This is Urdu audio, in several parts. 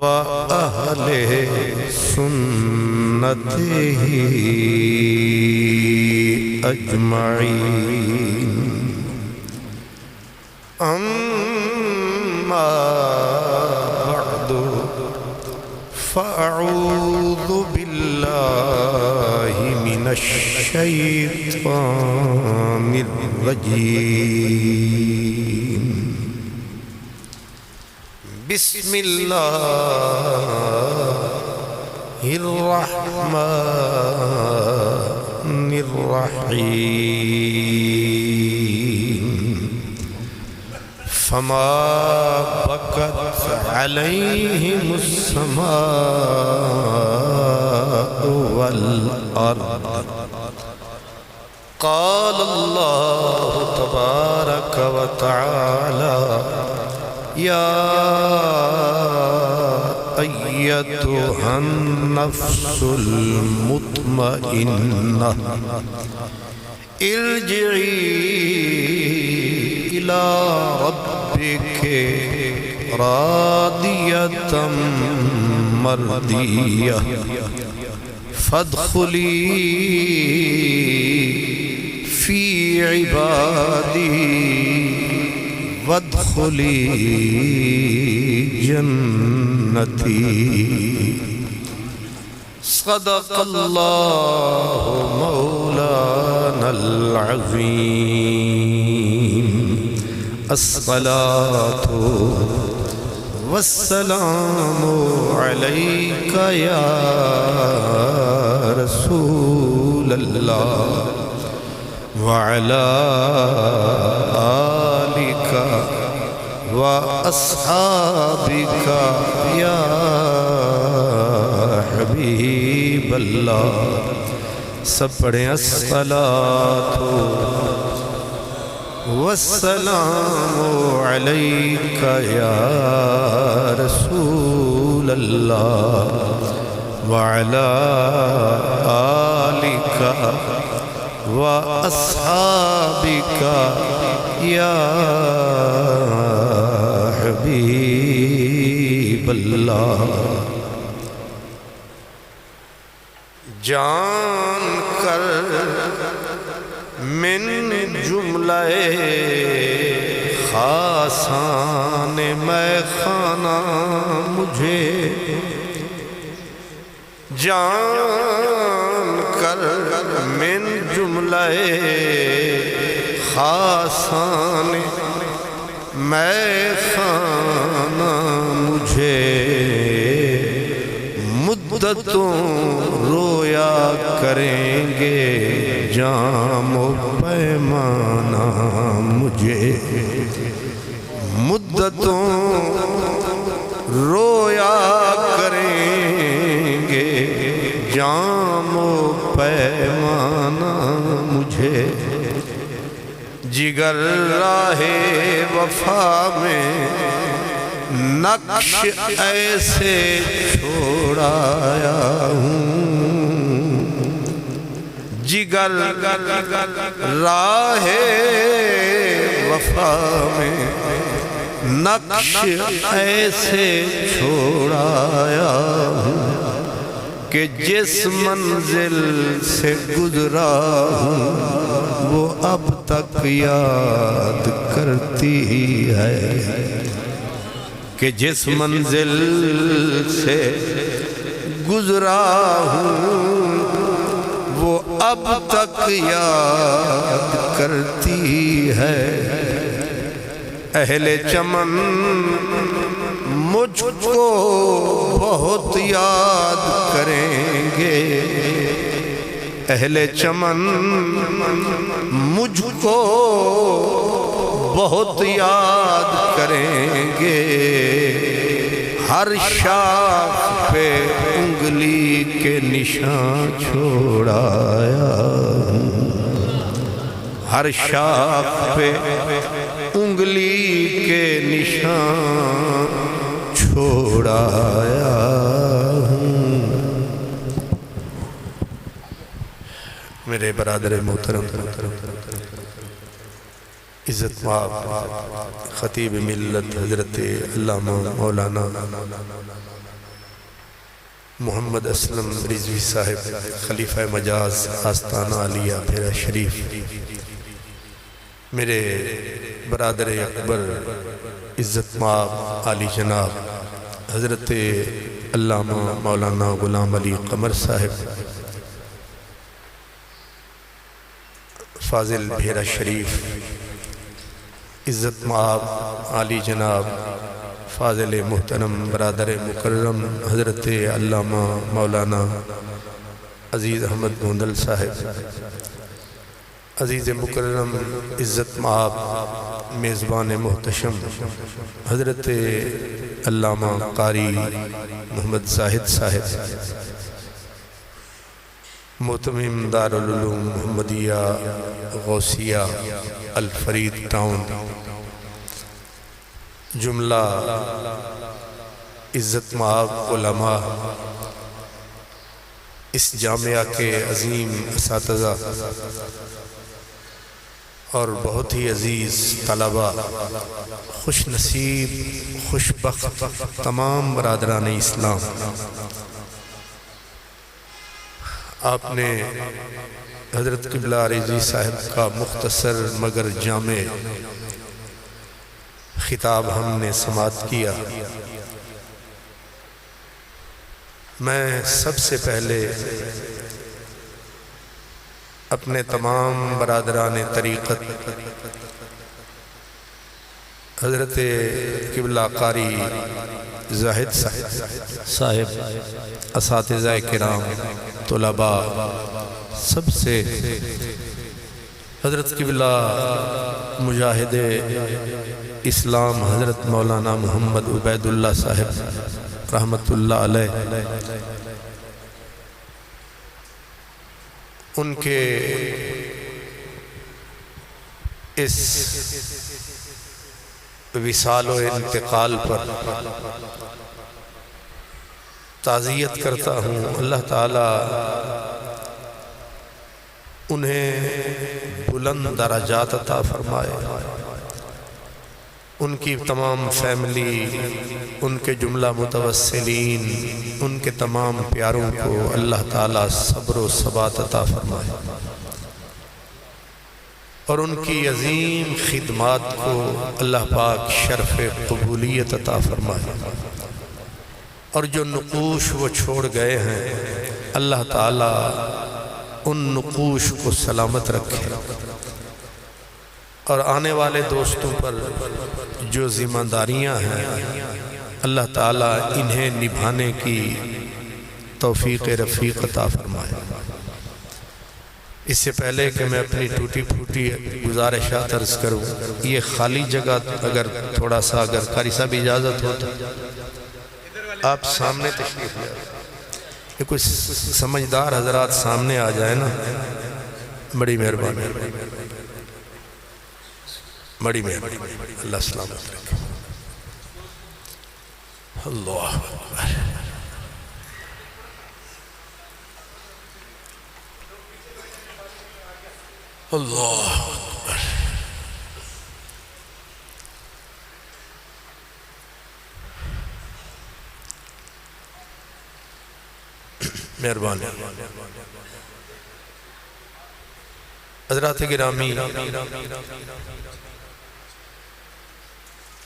وأهل سنته أجمعين. أما بعد فأعوذ بالله من الشيطان الرجيم. بسم الله الرحمن الرحيم. فما بكت عليهم السماء والأرض. قال الله تبارك وتعالى: يا أيتها النفس المطمئنة ارجعي إلى ربك راضية مرضية فادخلي في عبادي وادخلی جنتی. صدق اللہ مولانا العظیم. الصلاة والسلام علیک یا رسول اللہ وعلى آلك وأصحابك يا حبيب الله. سب پڑھیں الصلاة والسلام عليك يا رسول الله وعلى آلك وأصحابك يا حبيب الله. جان کر من جملہ خاصان میں خانہ مجھے جان کر من جملہ خاصان میں خانہ مجھے مدتوں رویا کریں گے جام و پیمانہ مجھے مدتوں رویا کریں گے جام و پیمانہ مجھے جگر راہ وفا میں نقش ایسے چھوڑایا ہوں جگر راہ وفا میں نقش ایسے چھوڑایا ہوں کہ جس منزل سے گزرا ہوں وہ اب تک یاد کرتی ہے کہ جس منزل سے گزرا ہوں وہ اب تک یاد کرتی ہے اہل چمن مجھ کو بہت یاد کریں گے اہل چمن مجھ کو بہت یاد کریں گے ہر شاخ پہ انگلی کے نشان چھوڑایا ہر شاخ پہ انگلی کے نشان چھوڑایا میرے برادر محترم عزت مآب خطیب ملت حضرت علامہ مولانا محمد اسلم رضوی صاحب خلیفہ مجاز آستانہ علیہ بھیرا شریف، میرے برادر اکبر عزت مآب عالی جناب حضرت علامہ مولانا غلام علی قمر صاحب فاضل بھیرا شریف، عزت مآب عالی جناب فاضل محترم برادر مکرم حضرت علامہ مولانا عزیز احمد گوندل صاحب، عزیز مکرم عزت مآب میزبان محتشم حضرت علامہ قاری محمد زاہد صاحب، محتمم دارالعلوم محمدیہ غوثیہ الفرید ٹاؤن، جملہ عزت مآب علماء، اس جامعہ کے عظیم اساتذہ اور بہت ہی عزیز طلباء، خوش نصیب خوش بخت تمام برادران اسلام، آپ نے حضرت قبلہ رضوی صاحب کا مختصر مگر جامع خطاب ہم نے سماعت کیا۔ میں سب سے پہلے اپنے تمام برادران طریقت حضرت قبلہ قاری زاہد صاحب، اساتذہ کرام، طلباء، سب سے حضرت قبلہ مجاہد اسلام حضرت مولانا محمد عبید اللہ صاحب رحمت اللہ علیہ، ان کے اس وصال و انتقال پر تعزیت کرتا ہوں۔ اللہ تعالیٰ انہیں بلند درجات عطا فرمائے، ان کی تمام فیملی، ان کے جملہ متوسلین، ان کے تمام پیاروں کو اللہ تعالیٰ صبر و ثبات عطا فرمائے، اور ان کی عظیم خدمات کو اللہ پاک شرف قبولیت عطا فرمائے، اور جو نقوش وہ چھوڑ گئے ہیں اللہ تعالیٰ ان نقوش کو سلامت رکھے، اور آنے والے دوستوں پر جو ذمہ داریاں ہیں اللہ تعالیٰ انہیں نبھانے کی توفیق رفیق عطا فرمائے۔ اس سے پہلے کہ میں اپنی ٹوٹی پھوٹی گزارشات عرض کروں، یہ خالی جگہ اگر تھوڑا سا اگر قاری صاحب اجازت ہو تو آپ سامنے تشریف لے، یہ کچھ سمجھدار حضرات سامنے آ جائے نا، بڑی مہربانی، بڑی مہربانی، اللہ سلامت رکھے۔ اللہ اکبر، اللہ اکبر۔ مہربانی حضرات گرامی،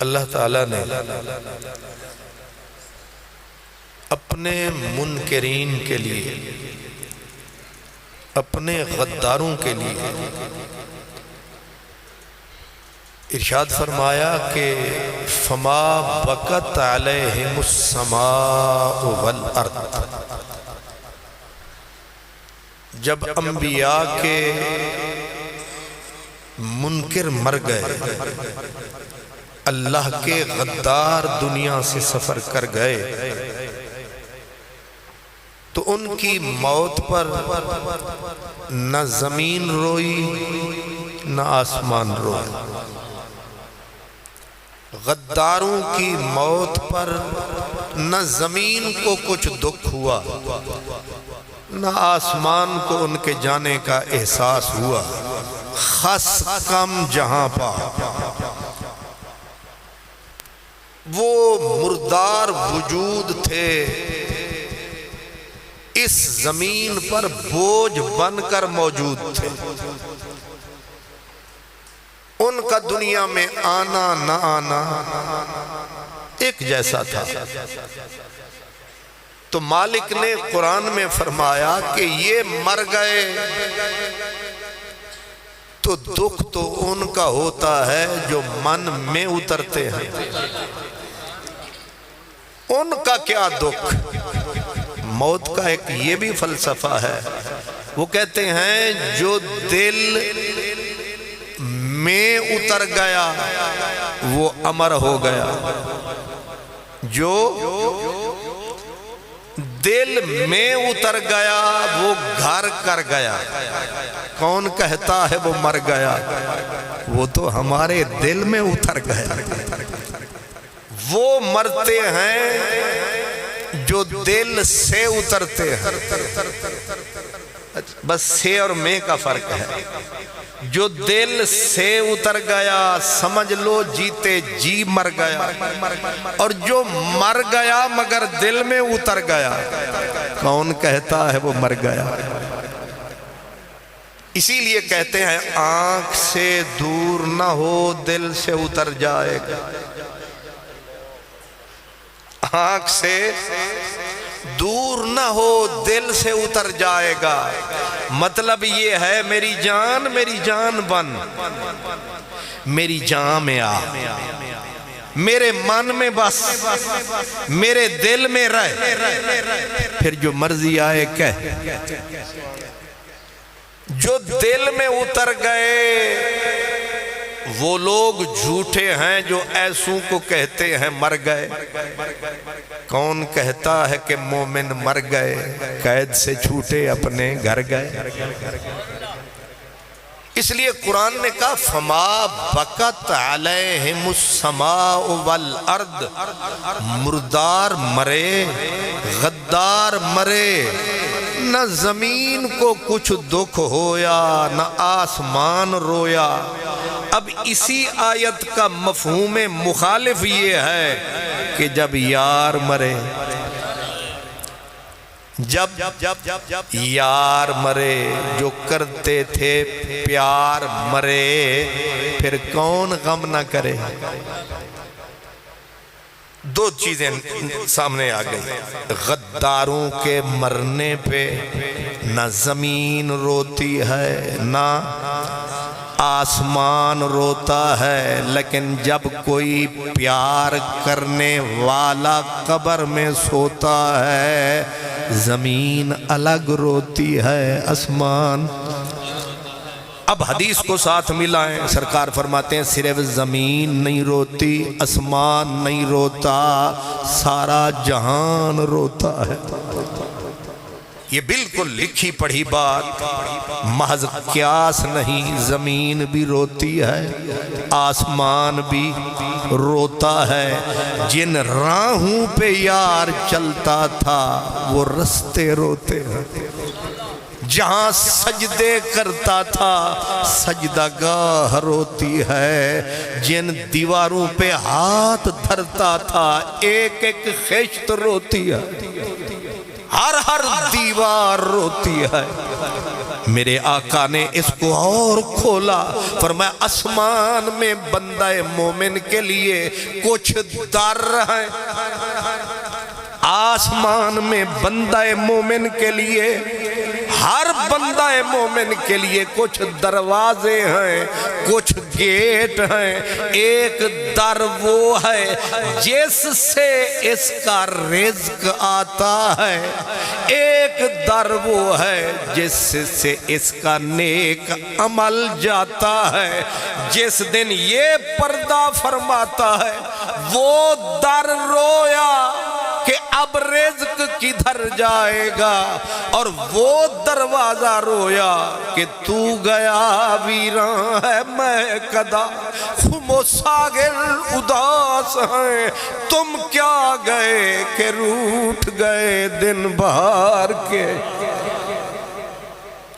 اللہ تعالیٰ نے اپنے منکرین کے لیے، اپنے غداروں کے لیے ارشاد فرمایا کہ فما بکت علیہم السماء والارض، جب انبیاء کے منکر مر گئے، اللہ کے غدار دنیا سے سفر کر گئے، تو ان کی موت پر نہ زمین روئی نہ آسمان روئی۔ غداروں کی موت پر نہ زمین کو کچھ دکھ ہوا، نہ آسمان کو ان کے جانے کا احساس ہوا، خس کم جہاں پا وہ مردار وجود تھے اس زمین پر بوجھ بن کر موجود تھے. ان کا دنیا میں آنا نہ آنا ایک جیسا تھا. تو مالک نے قرآن میں فرمایا کہ یہ مر گئے تو دکھ تو ان کا ہوتا ہے جو من میں اترتے ہیں. ان کا کیا دکھ؟ موت کا ایک یہ بھی فلسفہ ہے. وہ کہتے ہیں جو دل میں اتر گیا وہ امر ہو گیا. جو دل میں اتر گیا وہ گھر کر گیا. کون کہتا ہے وہ مر گیا؟ وہ تو ہمارے دل میں اتر گیا. وہ مرتے ہیں جو دل سے اترتے ہیں. بس سے اور میں کا فرق ہے. جو دل سے اتر گیا سمجھ لو جیتے جی مر گیا. اور جو مر گیا مگر دل میں اتر گیا کون کہتا ہے وہ مر گیا؟ اسی لیے کہتے ہیں آنکھ سے دور نہ ہو دل سے اتر جائے گا. آنکھ سے دور نہ ہو دل سے اتر جائے گا. مطلب یہ ہے میری جان بن، میری جان میں آ، میرے من میں بس، میرے دل میں رہ، پھر جو مرضی آئے کہہ. جو دل میں اتر گئے وہ لوگ جھوٹے ہیں جو ایسوں کو کہتے ہیں مر گئے. کون کہتا ہے کہ مومن مر گئے؟ قید سے چھوٹے اپنے گھر گئے. اس لیے قرآن نے کہا فما بکت علیہم السماء والارض. مردار مرے، غدار مرے، نہ زمین کو کچھ دکھ ہویا نہ آسمان رویا. اب اسی آیت کا مفہوم مخالف یہ ہے کہ جب یار مرے، جب یار مرے جو کرتے تھے پیار مرے، پھر کون غم نہ کرے. دو چیزیں سامنے آ گئی. غداروں کے مرنے پہ نہ زمین روتی ہے نہ آسمان روتا ہے، لیکن جب کوئی پیار کرنے والا قبر میں سوتا ہے زمین الگ روتی ہے، آسمان. اب حدیث کو ساتھ ملائیں. سرکار فرماتے ہیں صرف زمین نہیں روتی، آسمان نہیں روتا، سارا جہان روتا ہے. یہ بالکل لکھی پڑھی بات، محض قیاس نہیں. زمین بھی روتی ہے، آسمان بھی روتا ہے. جن راہوں پہ یار چلتا تھا وہ رستے روتے ہیں. جہاں سجدے کرتا تھا سجدہ گاہ روتی ہے. جن دیواروں پہ ہاتھ دھرتا تھا ایک ایک خشت روتی ہے، ہر دیوار روتی ہے. میرے آقا نے اس کو اور کھولا، فرمایا آسمان میں بندہ مومن کے لیے کچھ در ہے. آسمان میں بندہ مومن کے لیے، ہر بندہ مومن کے لیے کچھ دروازے ہیں، کچھ گیٹ ہیں. ایک در وہ ہے جس سے اس کا رزق آتا ہے، ایک در وہ ہے جس سے اس کا نیک عمل جاتا ہے. جس دن یہ پردہ فرماتا ہے وہ در رویا کہ اب رزق کدھر جائے گا، اور وہ دروازہ رویا کہ تو گیا ویراں ہے میں کدا. خموساگر اداس ہیں تم کیا گئے کہ روٹھ گئے دن بہار کے.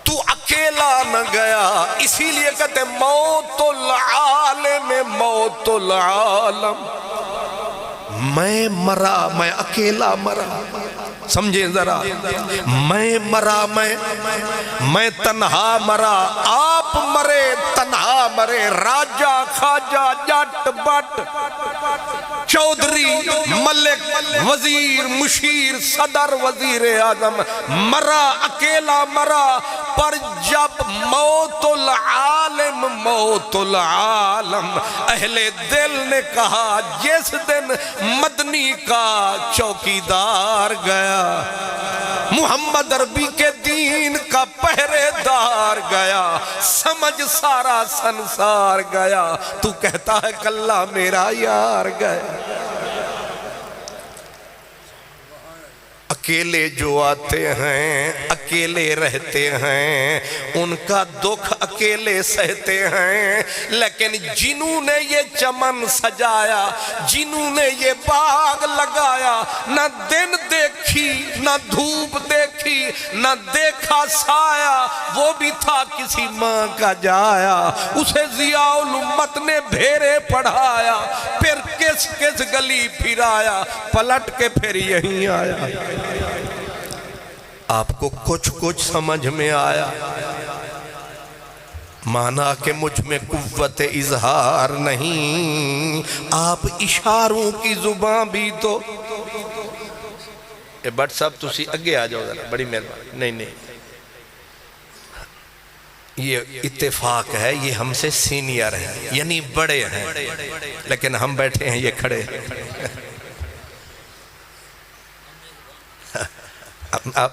تو اکیلا نہ گیا. اسی لیے کہتے ہیں موت العالم موت العالم. میں مرا میں اکیلا مرا، سمجھیں ذرا، میں مرا میں تنہا مرا، آپ مرے تنہا مرے، راجہ خواجہ جٹ بٹ چودھری ملک وزیر مشیر صدر وزیر اعظم مرا اکیلا مرا، پر جب موت العالم موت العالم اہل دل نے کہا جس دن مدنی کا چوکیدار گیا، محمد عربی کے دین کا پہرے دار گیا، سمجھ سارا سنسار گیا، تو کہتا ہے کلہ میرا یار گیا۔ اکیلے جو آتے ہیں اکیلے رہتے ہیں، ان کا دکھ اکیلے سہتے ہیں، لیکن جنہوں نے یہ چمن سجایا، جنہوں نے یہ باغ لگایا، نہ دن دیکھی نہ دھوپ دیکھی نہ دیکھا سایہ، وہ بھی تھا کسی ماں کا جایا، اسے ضیاء الامت نے بھیرے پڑھایا، پھر کس کس گلی پھرایا، پلٹ کے پھر یہیں آیا۔ آپ کو کچھ سمجھ میں آیا؟ مانا کہ مجھ میں قوت اظہار نہیں، آپ اشاروں کی زبان بھی تو بٹ صاحب تسی اگے آ جاؤ ذرا، بڑی مہربانی۔ نہیں یہ اتفاق ہے، یہ ہم سے سینئر ہیں یعنی بڑے ہیں، لیکن ہم بیٹھے ہیں یہ کھڑے ہیں۔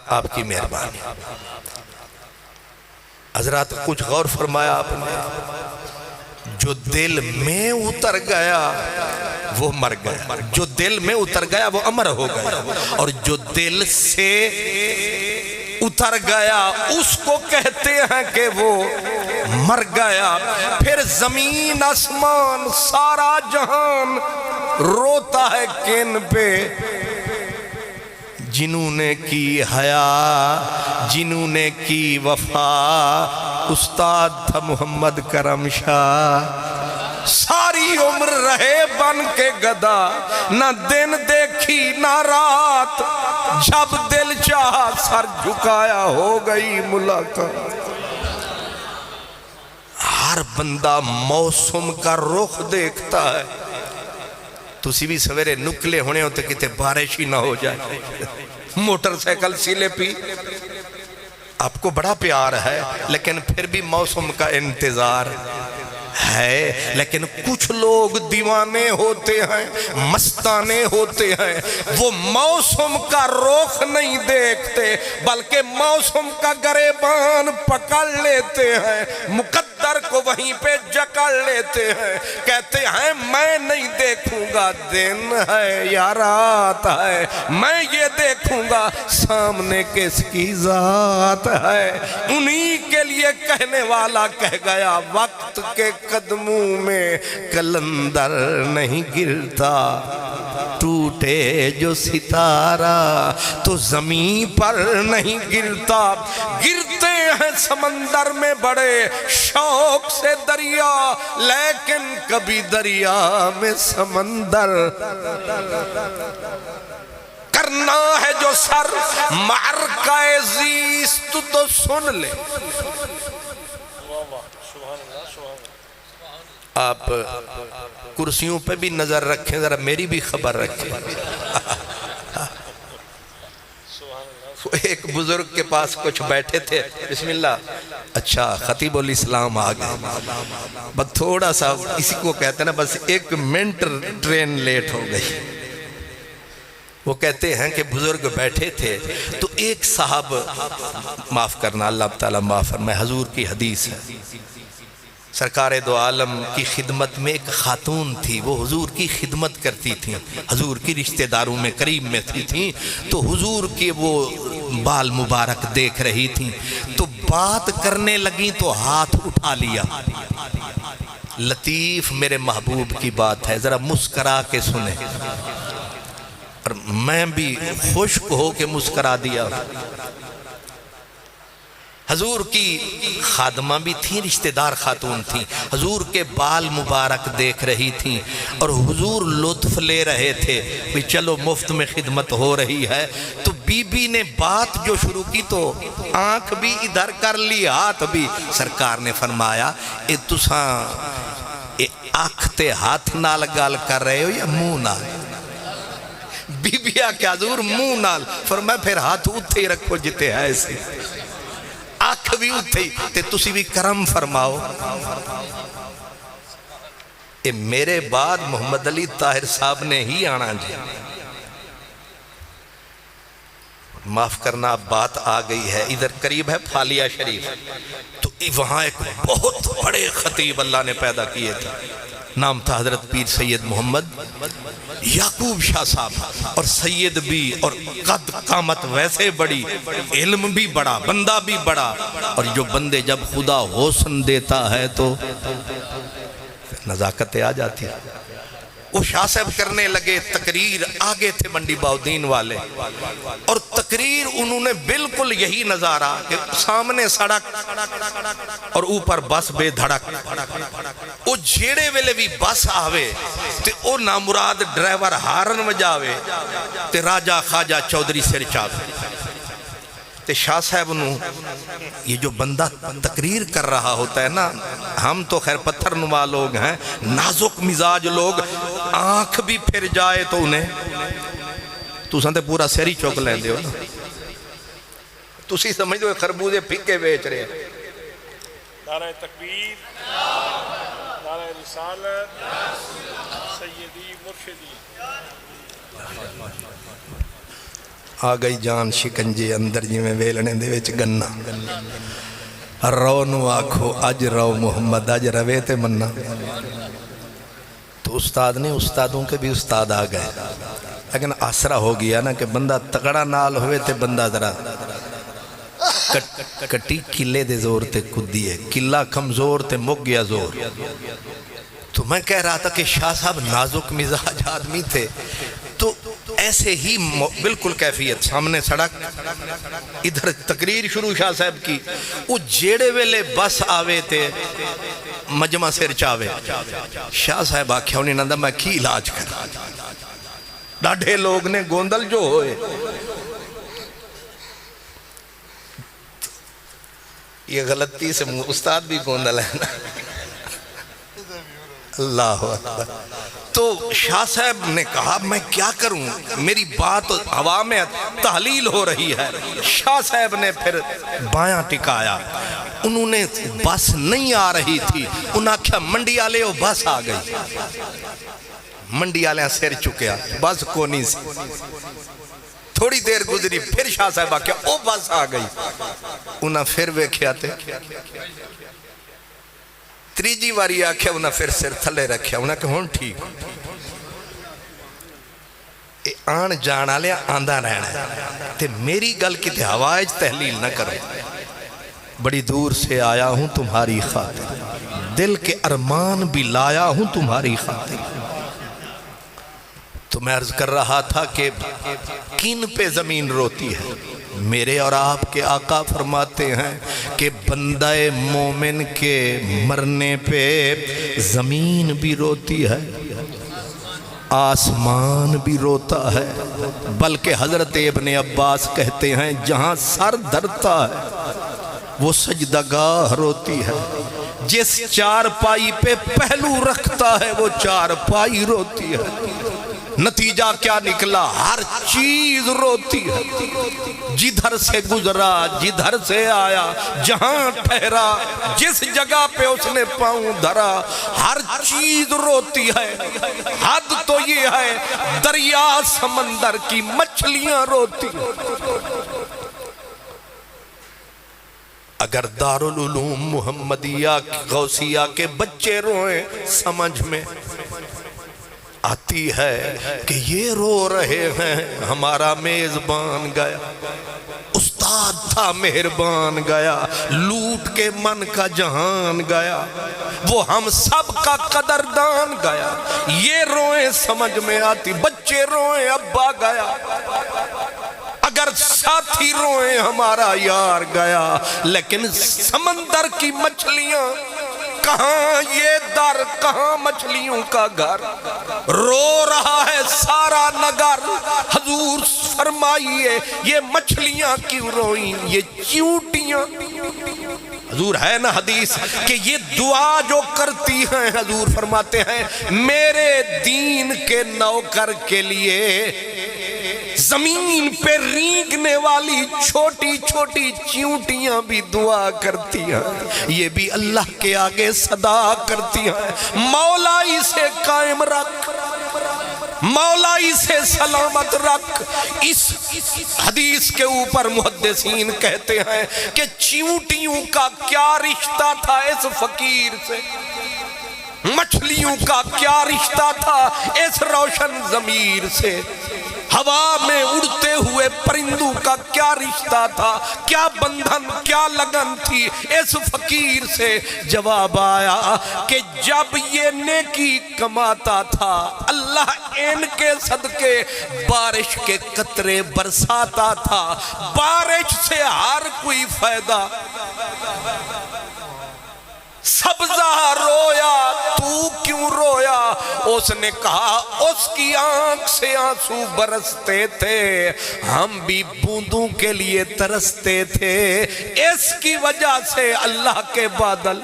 آپ کی مہربانی حضرات، کچھ غور فرمایا آپ نے؟ جو دل میں اتر گیا وہ مر گیا، جو دل میں اتر گیا وہ امر ہو گیا، اور جو دل سے اتر گیا اس کو کہتے ہیں کہ وہ مر گیا۔ پھر زمین آسمان سارا جہان روتا ہے کن پہ؟ جنہوں نے کی حیا، جنہوں نے کی وفا، استاد تھا محمد کرم شاہ، ساری عمر رہے بن کے گدا، نہ دن دیکھی نہ رات، جب دل چاہا سر جھکایا ہو گئی ملاقات۔ ہر بندہ موسم کا رخ دیکھتا ہے، تسی بھی سویرے نکلے ہونے ہوتے کتے بارش ہی نہ ہو جائے، موٹر سائیکل سیلے پی، آپ کو بڑا پیار ہے لیکن پھر بھی موسم کا انتظار ہے۔ لیکن کچھ لوگ دیوانے ہوتے ہیں، مستانے ہوتے ہیں، وہ موسم کا رخ نہیں دیکھتے بلکہ موسم کا گریبان پکڑ لیتے ہیں، مقدر کو وہیں پہ جکڑ لیتے ہیں، کہتے ہیں میں نہیں دیکھوں گا دن ہے یا رات ہے، میں یہ دیکھوں گا سامنے کس کی ذات ہے۔ انہی کے لیے کہنے والا کہہ گیا وقت کے قدموں میں کلندر نہیں گرتا، ٹوٹے جو ستارہ تو زمین پر نہیں گرتا، گرتے ہیں سمندر میں بڑے شوق سے دریا، لیکن کبھی دریا میں سمندر کرنا ہے جو سر معرکہ زیست تو سن لے۔ آپ کرسیوں پہ بھی نظر رکھیں، ذرا میری بھی خبر رکھیں۔ ایک بزرگ کے پاس کچھ بیٹھے تھے، بسم اللہ، اچھا خطیب الاسلام آگئے، بس تھوڑا سا اسی کو کہتے ہیں نا، بس 1 منٹ ٹرین لیٹ ہو گئی۔ وہ کہتے ہیں کہ بزرگ بیٹھے تھے تو ایک صاحب، معاف کرنا اللہ تعالیٰ معاف فرمائے، حضور کی حدیث ہے، سرکار دو عالم کی خدمت میں ایک خاتون تھی، وہ حضور کی خدمت کرتی تھی، حضور کی رشتہ داروں میں قریب میں تھی، تو حضور کے وہ بال مبارک دیکھ رہی تھی، تو بات کرنے لگیں تو ہاتھ اٹھا لیا۔ لطیف میرے محبوب کی بات ہے، ذرا مسکرا کے سنیں، اور میں بھی خشک ہو کے مسکرا دیا۔ حضور کی خادمہ بھی تھیں، رشتہ دار خاتون تھیں، حضور کے بال مبارک دیکھ رہی تھیں اور حضور لطف لے رہے تھے کہ چلو مفت میں خدمت ہو رہی ہے۔ تو بی بی نے بات جو شروع کی تو آنکھ بھی ادھر کر لی، ہاتھ بھی۔ سرکار نے فرمایا اے تساں آنکھ تے ہاتھ نال گال کر رہے ہو یا منہ نال؟ بی بی آکھیا حضور منہ نال۔ فرمایا پھر ہاتھ اتھے ہی رکھو جتے ہے ایسے، آنکھ بھی اتھے ہی، تے تسی بھی کرم فرماؤ۔ اے میرے بعد محمد علی طاہر صاحب نے ہی آنا جی، معاف کرنا اب بات آ گئی ہے، ادھر قریب ہے پھالیا شریف، تو وہاں ایک بہت بڑے خطیب اللہ نے پیدا کیے تھے، نام تھا حضرت پیر سید محمد یعقوب شاہ صاحب، اور سید بھی اور قد قامت ویسے بڑی، علم بھی بڑا، بندہ بھی بڑا، اور جو بندے جب خدا حسن دیتا ہے تو نزاکتیں آ جاتی ہے۔ وہ شاہ صاحب کرنے لگے تقریر، آگے تھے منڈی باؤدین والے، اور تقریر انہوں نے بالکل یہی نظارہ کہ سامنے سڑک اور اوپر بس بے دھڑک، وہ جیڑے ویلے بھی بس آوے تے او نامراد ڈرائیور ہارن وجاوے تے راجہ خواجہ چودھری سر چاوے تے شاہ صاحب نو یہ جو بندہ تقریر کر رہا ہوتا ہے نا، ہم تو خیر پتھر نما لوگ ہیں، نازک مزاج لوگ، آنکھ بھی پھر جائے تو انہیں تو سنتے پورا سیری چوک لین دے ہو نا، تو سی سمجھ دو خربوزے پھکے بیچ رہے ہیں۔ نعرہ تکبیر، نعرہ رسالت، سیدی مرشدی۔ آ گئی جان شکنجے اندر جی میں ویلنے دے وچ گنا، رو نو آکھو اج رو محمد اج روے تے مننا۔ تو استاد نے، استادوں کے بھی استاد آ گئے، لیکن آسرا ہو گیا نا کہ بندہ تگڑا نال ہوئے تے بندہ ذرا کٹی کلے دے زور تے کدی ہے، کلا کمزور تے مک گیا زور۔ تو میں کہہ رہا تھا کہ شاہ صاحب نازک مزاج آدمی تھے، تو ایسے ہی بالکل کیفیت، سامنے سڑک، ادھر تقریر شروع شاہ صاحب کی، وہ جیڑے ویلے بس آوے تے مجمع سر چاوے، شاہ صاحب آکھیا انہیں نندہ میں کی علاج کر، ڈاڑھے لوگ نے گوندل جو ہوئے، یہ غلطی سے استاد بھی گوندل ہے نا، اللہ اکبر۔ تو شاہ صاحب نے کہا میں کیا کروں، میری بات ہوا میں تحلیل ہو رہی ہے۔ شاہ صاحب نے پھر بایاں ٹکایا، انہوں نے بس نہیں آ رہی تھی، انہوں نے کہا منڈی آلے ہو بس آ گئی، منڈی آلے سیر چکیا، بس کونی سی، تھوڑی دیر گزری پھر شاہ صاحب آکھیا او بس آ گئی، انہوں نے پھر ویکھیا تے تریجی واری آکھیا، انہاں پھر سر تھلے رکھیا، انہاں کہ ہون ٹھیک آن جانا لیا آندھا رہنا ہے تے میری گل کی تے ہوائج تحلیل نہ کرو، بڑی دور سے آیا ہوں تمہاری خاطر، دل کے ارمان بھی لایا ہوں تمہاری خاطر۔ تو میں عرض کر رہا تھا کہ کن پہ زمین روتی ہے؟ میرے اور آپ کے آقا فرماتے ہیں کہ بندہ مومن کے مرنے پہ زمین بھی روتی ہے، آسمان بھی روتا ہے، بلکہ حضرت ابن عباس کہتے ہیں جہاں سر دھرتا ہے وہ سجدگاہ روتی ہے، جس چار پائی پہ پہلو رکھتا ہے وہ چار پائی روتی ہے۔ نتیجہ کیا نکلا؟ ہر چیز روتی ہے، جدھر سے گزرا، جدھر سے آیا، جہاں ٹھہرا، جس جگہ پہ اس نے پاؤں دھرا، ہر چیز روتی ہے۔ حد تو یہ ہے دریا سمندر کی مچھلیاں روتی ہیں۔ اگر دارالعلوم محمدیہ غوثیہ کے بچے روئیں سمجھ میں آتی ہے کہ یہ رو رہے ہیں ہمارا میزبان گیا، استاد تھا مہربان گیا، لوٹ کے من کا جہان گیا، وہ ہم سب کا قدردان گیا، یہ روئیں سمجھ میں آتی، بچے روئیں ابا گیا۔ اگر اگر ساتھی روئیں ہمارا یار گیا، لیکن سمندر کی مچھلیاں کہاں یہ در، کہاں مچھلیوں کا گھر، رو رہا ہے سارا نگر۔ حضور فرمائیے یہ مچھلیاں کیوں روئیں، یہ چیونٹیاں؟ حضور ہے نا حدیث کہ یہ دعا جو کرتی ہیں، حضور فرماتے ہیں میرے دین کے نوکر کے لیے زمین پہ رینگنے والی چھوٹی چھوٹی چیونٹیاں بھی دعا کرتی ہیں، یہ بھی اللہ کے آگے صدا کرتی ہیں، مولا اسے قائم رکھ، مولا اسے سلامت رکھ۔ اس حدیث کے اوپر محدثین کہتے ہیں کہ چیونٹیوں کا کیا رشتہ تھا اس فقیر سے، مچھلیوں کا کیا رشتہ تھا اس روشن ضمیر سے، ہوا میں اڑتے ہوئے پرندوں کا کیا رشتہ تھا، کیا بندھن کیا لگن تھی اس فقیر سے۔ جواب آیا کہ جب یہ نیکی کماتا تھا اللہ ان کے صدقے بارش کے قطرے برساتا تھا، بارش سے ہر کوئی فائدہ، سبزہ رویا تو کیوں رویا؟ اس نے کہا اس کی آنکھ سے آنسو برستے تھے، ہم بھی بوندوں کے لیے ترستے تھے، اس کی وجہ سے اللہ کے بادل۔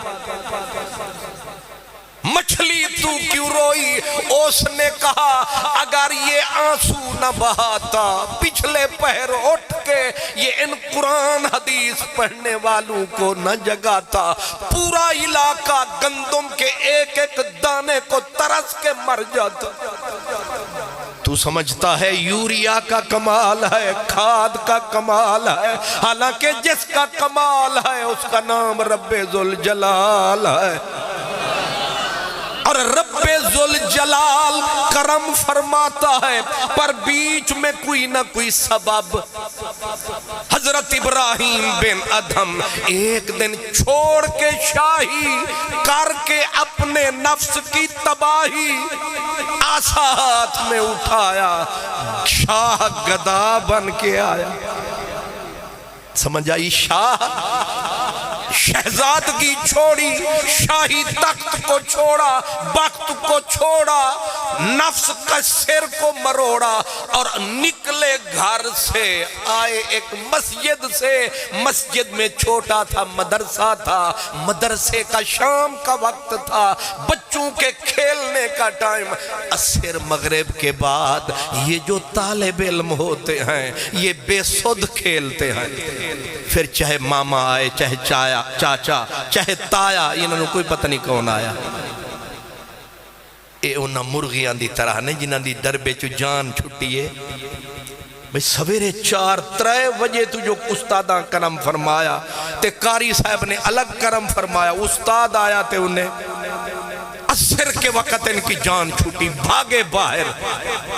مچھلی تو کیوں روئی؟ اس نے کہا اگر یہ آنسو نہ بہاتا پچھلے پہر اٹھ کے یہ ان قرآن حدیث پڑھنے والوں کو نہ جگاتا، پورا علاقہ گندم کے ایک ایک دانے کو ترس کے مر جاتا۔ تو سمجھتا ہے یوریا کا کمال ہے، کھاد کا کمال ہے، حالانکہ جس کا کمال ہے اس کا نام رب ذوالجلال ہے، اور رب ذوالجلال کرم فرماتا ہے پر بیچ میں کوئی نہ کوئی سبب۔ حضرت ابراہیم بن ادھم ایک دن چھوڑ کے شاہی کر کے اپنے نفس کی تباہی، آسا ہاتھ میں اٹھایا، شاہ گدا بن کے آیا۔ سمجھ آئی؟ شاہ شہزادگی چھوڑی، شاہی تخت کو چھوڑا، بخت کو چھوڑا، نفس کا سر کو مروڑا اور نکلے گھر سے، آئے ایک مسجد سے، مسجد میں چھوٹا تھا مدرسہ تھا، مدرسے کا شام کا وقت تھا، بچوں کے کھیلنے کا ٹائم، عصر مغرب کے بعد یہ جو طالب علم ہوتے ہیں یہ بے سود کھیلتے ہیں، پھر چاہے ماما آئے، چاہے چاچا، چاہے تایا، انہوں نے کوئی پتہ نہیں کون آیا، اے انہاں مرغیاں دی طرح نہیں جنہاں دی دربے چو جان چھٹیے۔ بھئی سویرے 4-3 بجے تو جو استاداں کرم فرمایا تے قاری صاحب نے الگ کرم فرمایا، استاد آیا تے انہیں عصر کے وقت ان کی جان چھوٹی، بھاگے باہر،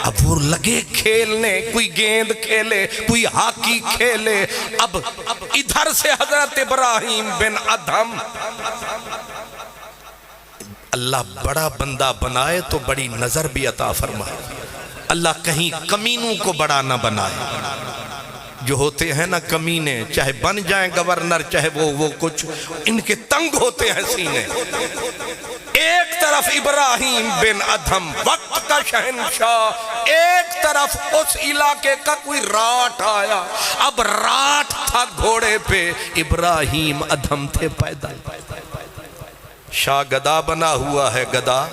اب وہ لگے کھیلنے، کوئی گیند کھیلے، کوئی ہاکی کھیلے۔ اب ادھر سے حضرت ابراہیم بن ادھم، اللہ بڑا بندہ بنائے تو بڑی نظر بھی عطا فرمائے، اللہ کہیں کمینوں کو بڑا نہ بنائے۔ جو ہوتے ہیں نا کمینے، چاہے بن جائیں گورنر، چاہے وہ کچھ، ان کے تنگ ہوتے ہیں سینے۔ ایک طرف ابراہیم بن ادھم وقت کا شہنشاہ، ایک طرف اس علاقے کا کوئی راٹ آیا، اب راٹ تھا گھوڑے پہ، ابراہیم ادھم تھے پیدل۔ شاہ گدا بنا ہوا ہے، گدا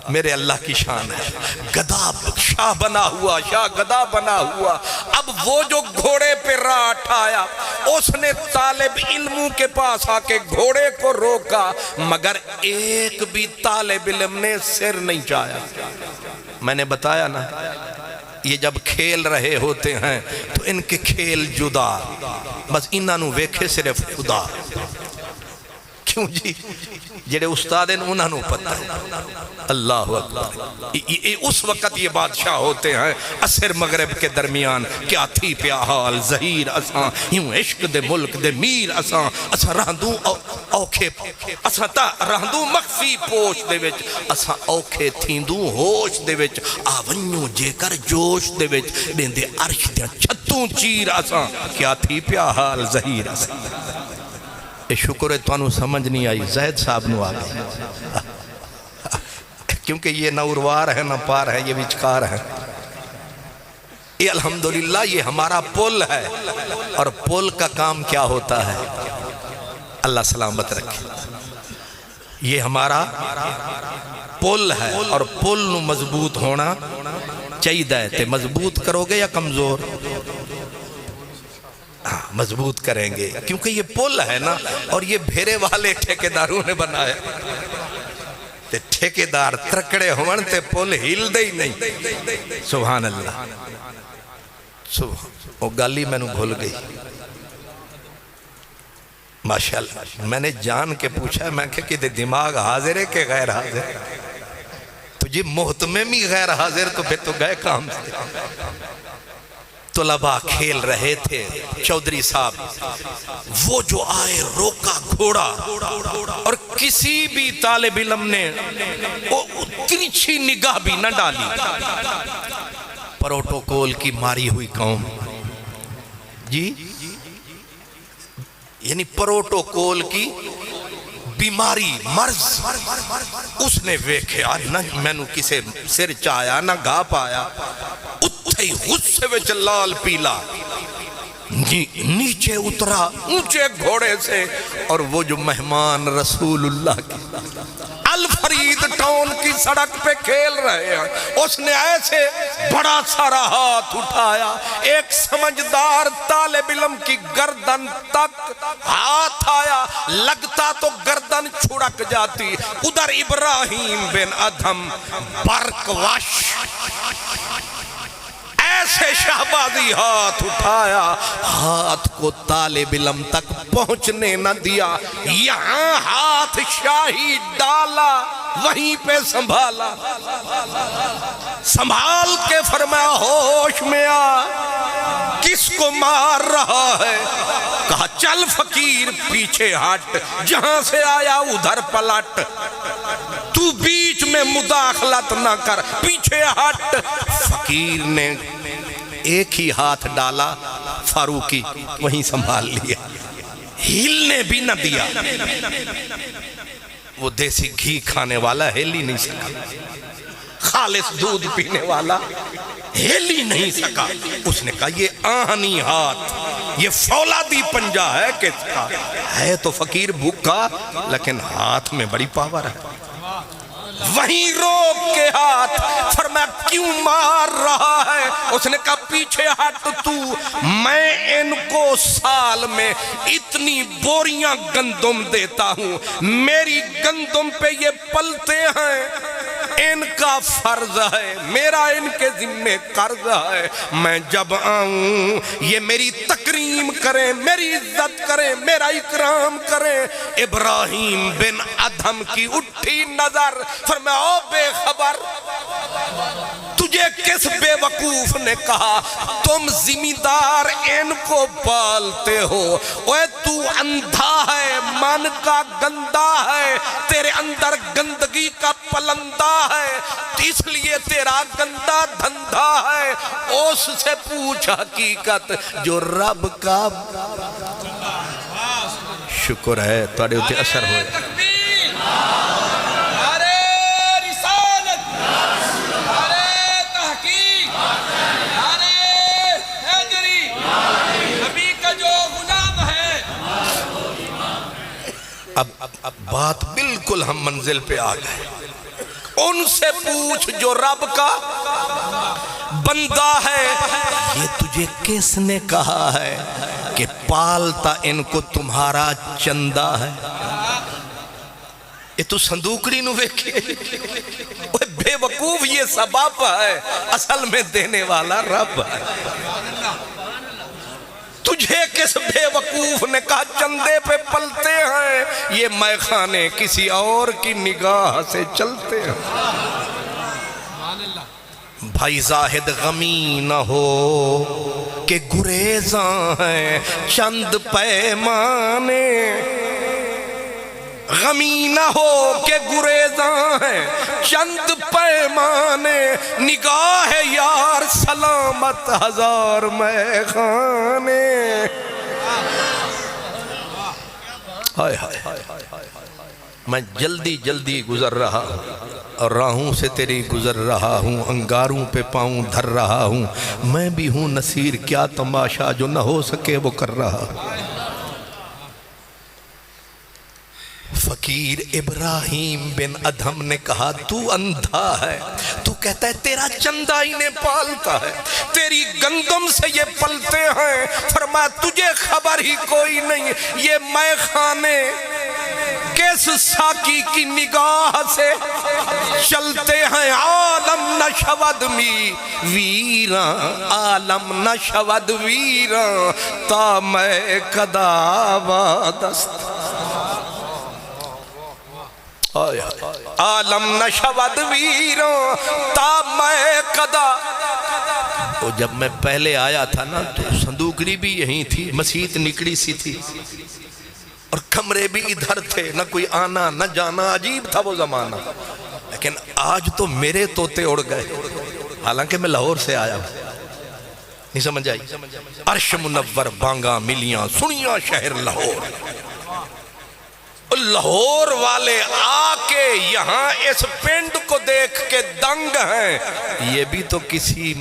میرے اللہ کی شان ہے، گدا شاہ بنا ہوا، شاہ گدا بنا ہوا۔ اب وہ جو گھوڑے پہ راٹ آیا، اس نے طالب علموں کے پاس آ کے گھوڑے کو روکا، مگر ایک بھی طالب علم نے سر نہیں چایا۔ میں نے بتایا نا، یہ جب کھیل رہے ہوتے ہیں تو ان کے کھیل جدا، بس انہاں نو ویکھے صرف خدا۔ کیوں جی؟ جڑے استاد ہیں انہاں نو پتہ ہے۔ اللہ اکبر۔ اس وقت یہ بادشاہ ہوتے ہیں عصر مغرب کے درمیان، کیا تھی پیا حال ظہیر اساں، یوں عشق دے ملک دے میر اساں رہندوں اوکھے اساں تا رہندو مخفی پوش دے وچ اساں اوکھے تھیندو ہوش دے وچ آونیوں جے کر جوش دے وچ دیندے عرش دیاں چھتوں چیر اساں کیا تھی پیا حال ظہیر اساں اے شکر ہے توانو سمجھ نہیں آئی زید صاحب نو آگئے کیونکہ یہ نہ اروار ہے نہ پار ہے یہ وچکار ہے یہ الحمدللہ یہ ہمارا پل ہے اور پل کا کام کیا ہوتا ہے اللہ سلامت رکھے یہ ہمارا پل ہے اور پل نو مضبوط ہونا چاہیے تے مضبوط کرو گے یا کمزور مضبوط کریں گے کیونکہ یہ پل ہے نا اور یہ بھیرے والے ٹھیکیداروں نے بنایا تے ٹھیکیدار ترکڑے ہون تے پل ہل دے ہی نہیں سبحان اللہ وہ گالی میں نے بھول گئی ماشاءاللہ میں نے جان کے پوچھا میں کہ دماغ حاضر ہے کہ غیر حاضر تجھے محتممی غیر حاضر تو پھر تو گئے کام سے طلباء کھیل رہے تھے چودھری صاحب وہ جو آئے روکا گھوڑا اور کسی بھی طالب علم نے ترچھی نگاہ بھی نہ ڈالی پروٹوکول کی ماری ہوئی قوم جی یعنی پروٹوکول کی بیماری مرض اس نے ویکھیا نہ میں نو کسے سر چایا نہ گا پایا اتھے ہی غصے وچ لال پیلا نیچے اترا اونچے گھوڑے سے اور وہ جو مہمان رسول اللہ کی الفرید ٹاؤن کی سڑک پہ کھیل رہے ہیں اس نے ایسے بڑا سارا ہاتھ اٹھایا ایک سمجھدار طالب علم کی گردن تک ہاتھ آیا لگتا تو گردن چھڑک جاتی ادھر ابراہیم بن ادھم برق وش ایسے شہبازی ہاتھ اٹھایا ہاتھ کو طالب علم تک پہنچنے نہ دیا یہاں ہاتھ شاہی ڈالا وہیں پہ سنبھالا سنبھال کے فرمایا ہوش میں آ کس کو مار رہا ہے کہا چل فقیر پیچھے ہٹ جہاں سے آیا ادھر پلٹ تو بیچ میں مداخلت نہ کر پیچھے ہٹ فقیر نے ایک ہی ہاتھ ڈالا فاروقی وہیں سنبھال لیا ہلنے بھی نہ دیا وہ دیسی گھی کھانے والا ہل ہی نہیں سکا خالص دودھ پینے والا ہل ہی نہیں سکا اس نے کہا یہ آہنی ہاتھ یہ فولادی پنجہ ہے کس کا ہے تو فقیر بھوکا لیکن ہاتھ میں بڑی پاور ہے وہیں روک کے ہاتھ فرمایا کیوں مار رہا ہے اس نے کہا پیچھے ہٹ تو میں ان کو سال میں اتنی بوریاں گندم دیتا ہوں میری گندم پہ یہ پلتے ہیں ان کا فرض ہے میرا ان کے ذمہ قرض ہے میں جب آؤں یہ میری تکریم کریں میری عزت کریں میرا اکرام کریں ابراہیم بن ادھم کی اٹھی نظر فرمایا او بے خبر تجھے کس بے وقوف نے کہا تم زمیندار ان کو پالتے ہو اوے تو اندھا ہے من کا گندہ ہے تیرے اندر گندگی کا پلندہ ہے اس لیے تیرا گندہ دھندہ ہے اس سے پوچھ حقیقت جو رب کا شکر ہے تواڈے اوتے اثر ہوئے اب بات بالکل ہم منزل پہ آ گئے ان سے پوچھ جو رب کا بندہ ہے یہ تجھے کس نے کہا ہے کہ پالتا ان کو تمہارا چندہ ہے یہ تو صندوقڑی نو ویکھے بے وقوف یہ سبب ہے اصل میں دینے والا رب ہے تجھے کس بے وقوف نے کہا چندے پہ پلتے ہیں یہ میخانے کسی اور کی نگاہ سے چلتے ہیں بھائی زاہد غمی نہ ہو کہ گریزاں ہیں چند پیمانے غمی نہ ہو کہ گریزاں ہیں چند پیمانے، نگاہ یار سلامت ہزار میں خانے۔ ہائے ہائے میں جلدی جلدی گزر رہا ہوں اور راہوں سے تیری گزر رہا ہوں، انگاروں پہ پاؤں دھر رہا ہوں، میں بھی ہوں نصیر، کیا تماشا جو نہ ہو سکے وہ کر رہا۔ فقیر ابراہیم بن ادھم نے کہا تو اندھا ہے، تو کہتا ہے تیرا چندہ انہیں پالتا ہے، تیری گندم سے یہ پلتے ہیں، فرمایا تجھے خبر ہی کوئی نہیں، یہ مے خانے کس ساکی کی نگاہ سے چلتے ہیں، عالم نشود می ویران، عالم نشود ویران، تا میں کدا دست عالم نشود ویران تا میں کدا۔ وہ جب میں پہلے آیا تھا نا تو صندوقری بھی یہیں تھی، مسیت نکڑی سی تھی اور کمرے بھی ادھر تھے، نہ کوئی آنا نہ جانا، عجیب تھا وہ زمانہ۔ لیکن آج تو میرے طوطے اڑ گئے، حالانکہ میں لاہور سے آیا ہوں، نہیں سمجھ آئی؟ عرش منور بانگا ملیاں سنیاں شہر لاہور، لاہور والے آ کے یہاں اس پنڈ کو دیکھ کے دنگ ہیں، یہ بھی تو کسی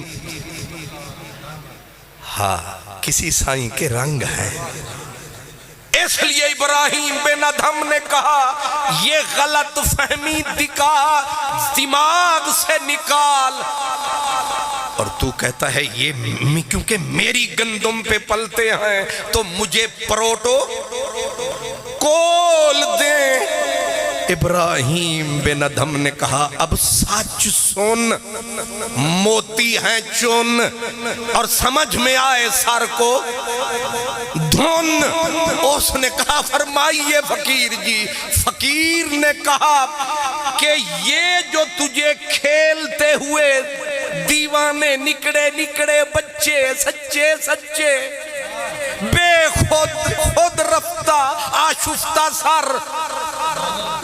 کسی سائیں کے رنگ ہیں۔ اس لیے ابراہیم بن ادھم نے کہا یہ غلط فہمی دماغ سے نکال، اور تو کہتا ہے یہ کیونکہ میری گندم پہ پلتے ہیں تو مجھے پروٹو کول دیں۔ ابراہیم بن ادھم نے کہا اب سچ سن، موتی ہیں چن، اور سمجھ میں آئے سر کو دھن۔ اس نے کہا فرمائیے فقیر جی، فقیر نے کہا کہ یہ جو تجھے کھیلتے ہوئے دیوانے نکڑے نکڑے بچے سچے سچے بے خود رفتہ آشفتہ سر،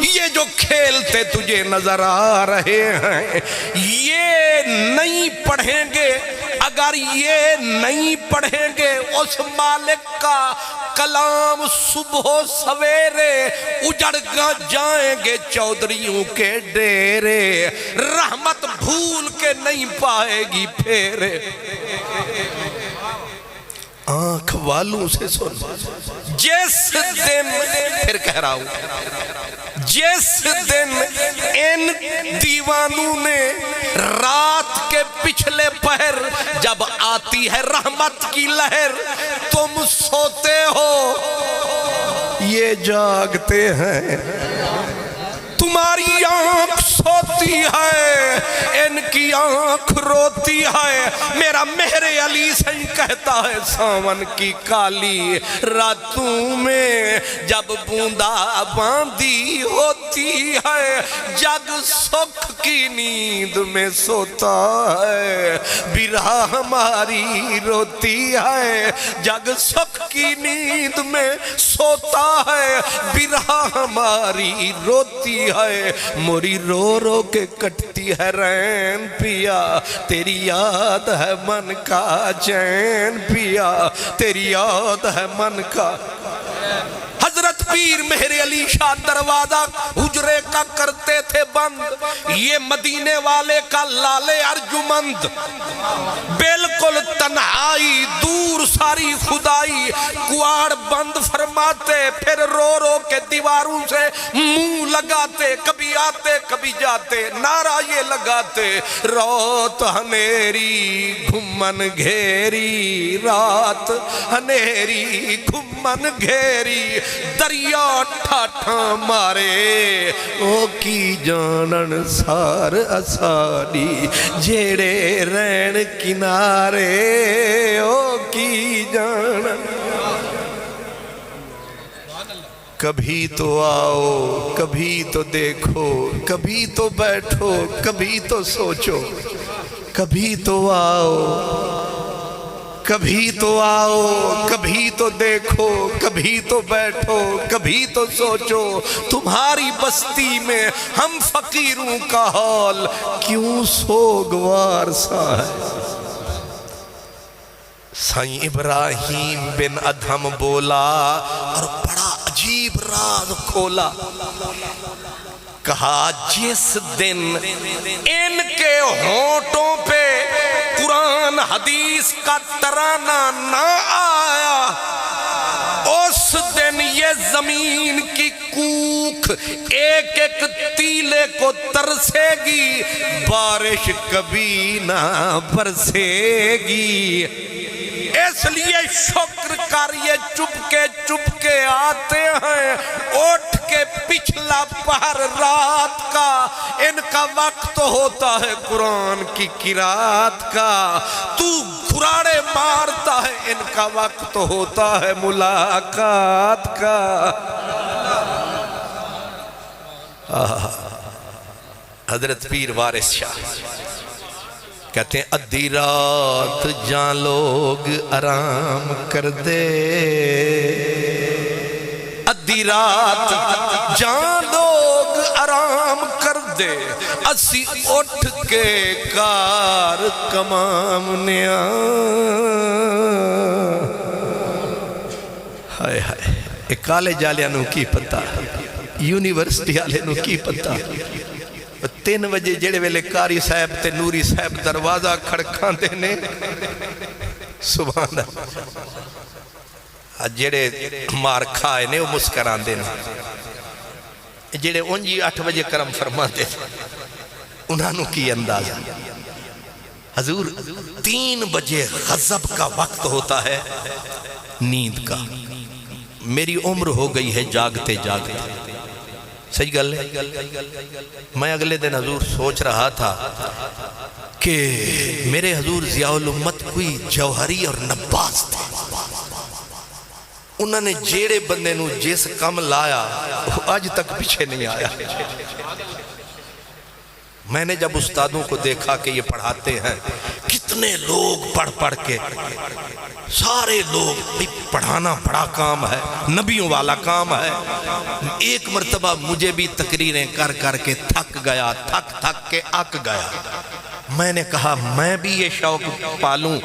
یہ جو کھیلتے تجھے نظر آ رہے ہیں، یہ نہیں پڑھیں گے۔ اگر یہ نہیں پڑھیں گے اس مالک کا کلام صبح و سویرے اجڑ جائیں گے چودھریوں کے ڈیرے، رحمت بھول کے نہیں پائے گی پھیرے۔ آنکھ والوں سے سن، جس دن پھر کہہ رہا ہوں، جس دن ان دیوانوں نے رات کے پچھلے پہر جب آتی ہے رحمت کی لہر، تم سوتے ہو یہ جاگتے ہیں، تمہاری آنکھ سوتی ہے ان کی آنکھ روتی ہے۔ میرا مہر علی سن کہتا ہے ساون کی کالی راتوں میں جب بوندا باندی ہوتی ہے، جگ سکھ کی نیند میں سوتا ہے، برہا ہماری روتی ہے، جگ سکھ کی نیند میں سوتا ہے، برہا ہماری روتی ہے۔ موری رو رو کے کٹتی ہے رین پیا، تیری یاد ہے من کا چین پیا، تیری یاد ہے من کا۔ حضرت پیر مہر علی شاہ دروازہ حجرے کا کرتے تھے بند، یہ مدینے والے کا لالے ارجمند، بالکل تنہائی دور ساری خدائی، کواڑ بند فرماتے، پھر رو رو کے دیواروں سے منہ لگاتے، کبھی آتے کبھی جاتے، نعرہ یہ لگاتے، رات ہنیری گھمن گھیری، رات ہنیری گھمن گھیری، دریا ٹھاٹھا مارے او کی جانن سار اساڑی، جیڑے رین کنارے او کی جانن۔ کبھی تو آؤ کبھی تو دیکھو، کبھی تو بیٹھو کبھی تو سوچو، کبھی تو آؤ کبھی تو آؤ کبھی تو دیکھو کبھی تو بیٹھو کبھی تو سوچو تمہاری بستی میں ہم فقیروں کا حال کیوں سوگوار سا ہے۔ سائیں ابراہیم بن ادھم بولا اور بڑا عجیب راز کھولا، کہا جس دن ان کے ہونٹوں پہ قرآن حدیث کا ترانہ نہ آیا، اس دن یہ زمین کی کوکھ ایک ایک تیلے کو ترسے گی، بارش کبھی نہ برسے گی۔ اس لیے شکر کر یہ چپ کے آتے ہیں، اٹھ کے پچھلا پہر رات کا، ان کا وقت ہوتا ہے قرآن کی قرات کا، تو گھراڑے مارتا ہے، ان کا وقت ہوتا ہے ملاقات کا۔ حضرت پیر وارث شاہ کہتے ہیں ادھی رات جان لوگ آرام کر دے، ادھی رات جان لوگ آرام کر دے، اسی اٹھ کے کار کمامنیا۔ ہائے ہائے، ایک کالج والے نو کی پتا، یونیورسٹی والے نو کی پتا، 3 بجے جڑے ویلے قاری صاحب تے نوری صاحب دروازہ کھڑکاں دینے، سبحان اللہ، جڑے مار کھائے نے وہ مسکران دینے، جڑے انجی 8 بجے کرم فرما دے انہوں کی اندازہ۔ حضور 3 بجے غضب کا وقت ہوتا ہے نیند کا، میری عمر ہو گئی ہے جاگتے جاگتے، صحیح گل ہے۔ میں اگلے دن حضور سوچ رہا تھا کہ میرے حضور ضیاء الامت کوئی جوہری اور نباز تھے، انہوں نے جیڑے بندے نو جس کم لایا آج تک پیچھے نہیں آیا۔ میں نے جب استادوں کو دیکھا کہ یہ پڑھاتے ہیں، کتنے لوگ پڑھ کے، سارے لوگ، پڑھانا بڑا کام ہے، نبیوں والا کام ہے۔ ایک مرتبہ مجھے بھی تقریریں کر کے تھک کے اک گیا، میں نے کہا میں بھی یہ شوق پالوں،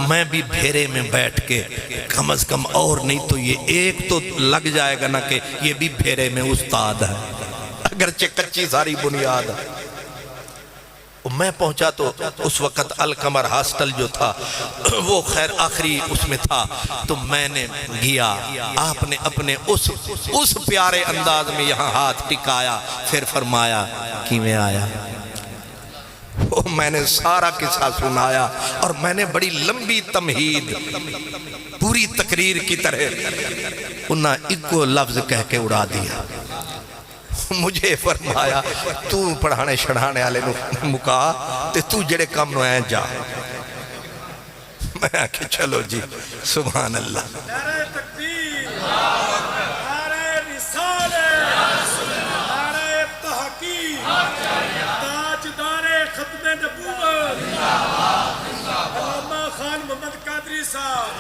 میں بھی بھیرے میں بیٹھ کے کم از کم اور نہیں تو یہ ایک تو لگ جائے گا نا کہ یہ بھی بھیرے میں استاد ہے، اگرچہ کچی ساری بنیاد ہے۔ میں پہنچا تو اس وقت القمر ہاسٹل جو تھا وہ خیر آخری اس میں تھا، تو میں نے گیا، آپ نے اپنے اس پیارے انداز میں یہاں ہاتھ ٹکایا، پھر فرمایا کیویں آیا؟ میں نے سارا قصہ سنایا اور میں نے بڑی لمبی تمہید پوری تقریر کی طرح انہاں ایکو لفظ کہہ کے اڑا دیا۔ مجھے فرمایا تو پڑھانے شڑھانے والے نو مکا تے تو جڑے کم نو ہیں جا۔ میں آکے چلو جی سبحان اللہ۔ نعرہ تکبیر، نعرہ رسالت، نعرہ تحقیق، تاجدار ختم نبوت، علامہ خان محمد قادری صاحب۔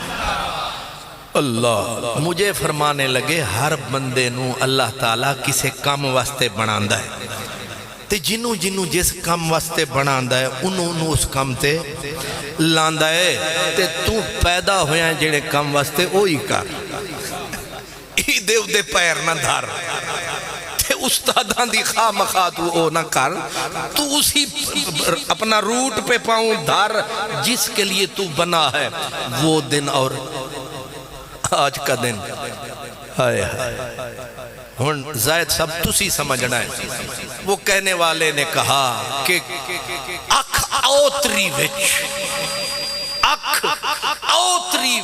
اللہ مجھے فرمانے لگے ہر بندے نو اللہ تعالیٰ کسے کام واسطے بناندہ ہے، تے جنوں جس کام واسطے بناندہ ہے انہوں اس کام تے لاندہ ہے، تے تو پیدا ہویا ہے جڑے کام واسطے اوہی کر، ای دے پیر نہ دھار، تے استادان دی خواہ مخواہ تو او نہ کر، تو اسی اپنا روٹ پہ پاؤں دھار جس کے لیے تو بنا ہے۔ وہ دن اور آج کا دن ہائے ہون زائد سب تسی سمجھنا ہے۔ وہ کہنے والے نے کہا کہ اکھ اوتری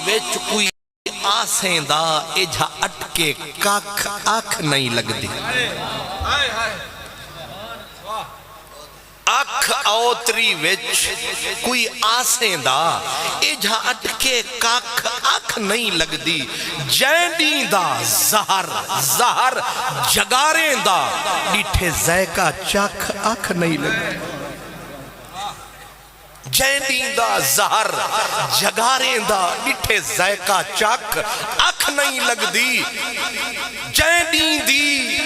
وچ کوئی آسیں دا اجھا اٹکے کاکھ آکھ نہیں لگ دی، اکھ اوتری وچ کوئی آسیں دا اجھا اٹکے کاکھ اکھ نہیں لگ دی، جینڈی دا زہر جگاریں دا ڈیٹھے ذائقہ چاکھ اکھ نہیں لگ دی، جینڈیں دا زہر جگاریں دا ڈٹھے ذائقہ چک اکھ نہیں لگ دی جینڈیں دی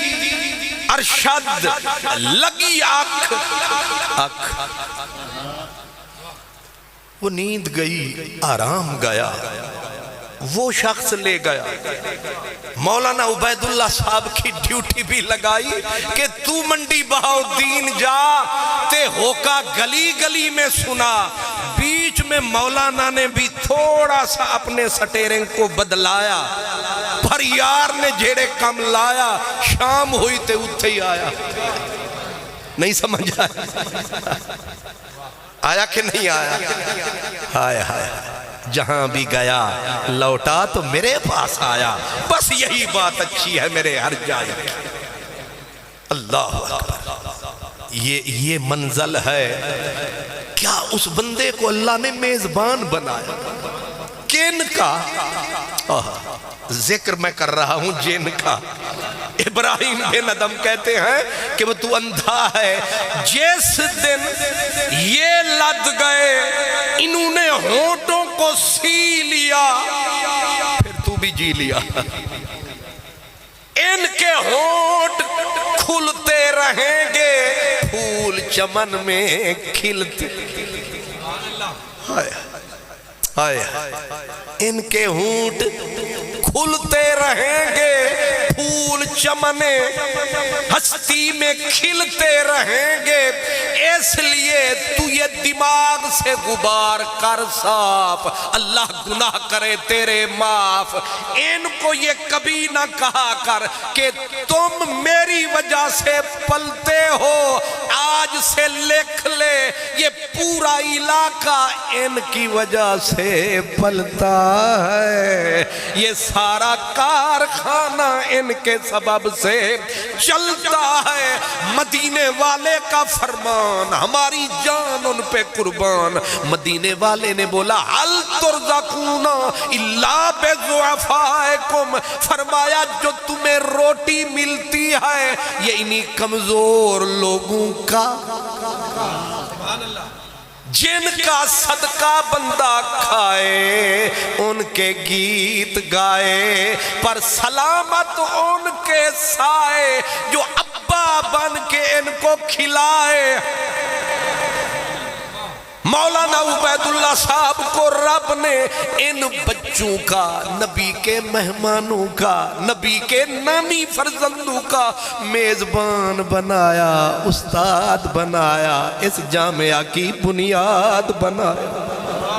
ارشد لگی اکھ وہ نیند گئی آرام گیا وہ شخص لے گیا مولانا عبید اللہ صاحب کی ڈیوٹی بھی لگائی کہ تو منڈی بہاؤدین جا تے ہوکا گلی گلی میں سنا بیچ میں مولانا نے بھی تھوڑا سا اپنے سٹیرنگ کو بدلایا پھریار نے جھیڑے کم لایا شام ہوئی تے اتھے ہی آیا نہیں سمجھ آیا کہ نہیں آیا آیا جہاں بھی گیا لوٹا تو میرے پاس آیا بس یہی بات اچھی ہے میرے ہر جائے اللہ اکبر یہ منزل ہے کیا اس بندے کو اللہ نے میزبان بنایا کن کا ذکر میں کر رہا ہوں جن کا ابراہیم بن ادم کہتے ہیں کہ وہ تو اندھا ہے جس دن یہ لد گئے انہوں نے ہونٹوں کو سی لیا پھر تو بھی جی لیا ان کے ہونٹ کھلتے رہیں گے پھول چمن میں کھلتے ہائے ان کے ہونٹ کھلتے رہیں گے پھول چمن ہستی میں کھلتے رہیں گے اس لیے تو یہ دماغ سے غبار کر صاف اللہ گناہ کرے تیرے معاف ان کو یہ کبھی نہ کہا کر کہ تم میری وجہ سے پلتے ہو آج سے لکھ لے یہ پورا علاقہ ان کی وجہ سے پلتا ہے یہ سارا کارخانہ ان کے سبب سے چلتا ہے مدینے والے کا فرمان ہماری جان ان پہ قربان مدینے والے نے بولا حل ترزقون الا بضعفائکم فرمایا جو تمہیں روٹی ملتی ہے یہ انہی کمزور لوگوں کا جن کا صدقہ بندہ کھائے ان کے گیت گائے پر سلامت ان کے سائے جو ابا بن کے ان کو کھلائے مولانا عبید اللہ صاحب کو رب نے ان بچوں کا نبی کے مہمانوں کا نبی کے نامی فرزندوں کا میزبان بنایا استاد بنایا اس جامعہ کی بنیاد بنایا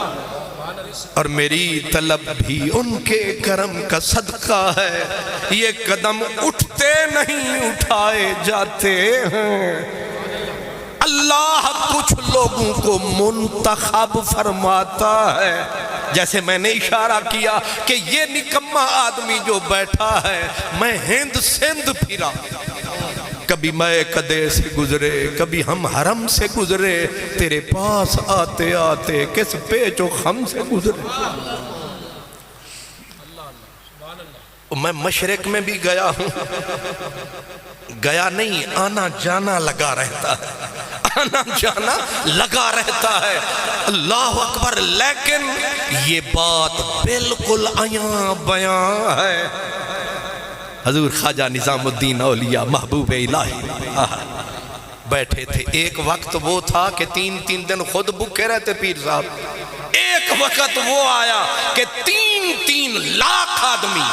اور میری طلب بھی ان کے کرم کا صدقہ ہے یہ قدم اٹھتے نہیں اٹھائے جاتے ہیں اللہ کچھ لوگوں کو منتخب فرماتا ہے جیسے میں نے اشارہ کیا کہ یہ نکمہ آدمی جو بیٹھا ہے میں ہند سندھ پھرا کبھی میں قدے سے گزرے کبھی ہم حرم سے گزرے تیرے پاس آتے آتے کس پیچ و خم سے گزرے میں مشرق میں بھی گیا ہوں گیا نہیں آنا جانا لگا رہتا ہے آنا جانا لگا رہتا ہے اللہ اکبر لیکن یہ بات بالکل عیاں بیاں ہے حضور خواجہ نظام الدین اولیاء محبوب الہی بیٹھے تھے ایک وقت وہ تھا کہ تین دن خود بھوکے رہتے پیر صاحب ایک وقت وہ آیا کہ 3 لاکھ آدمی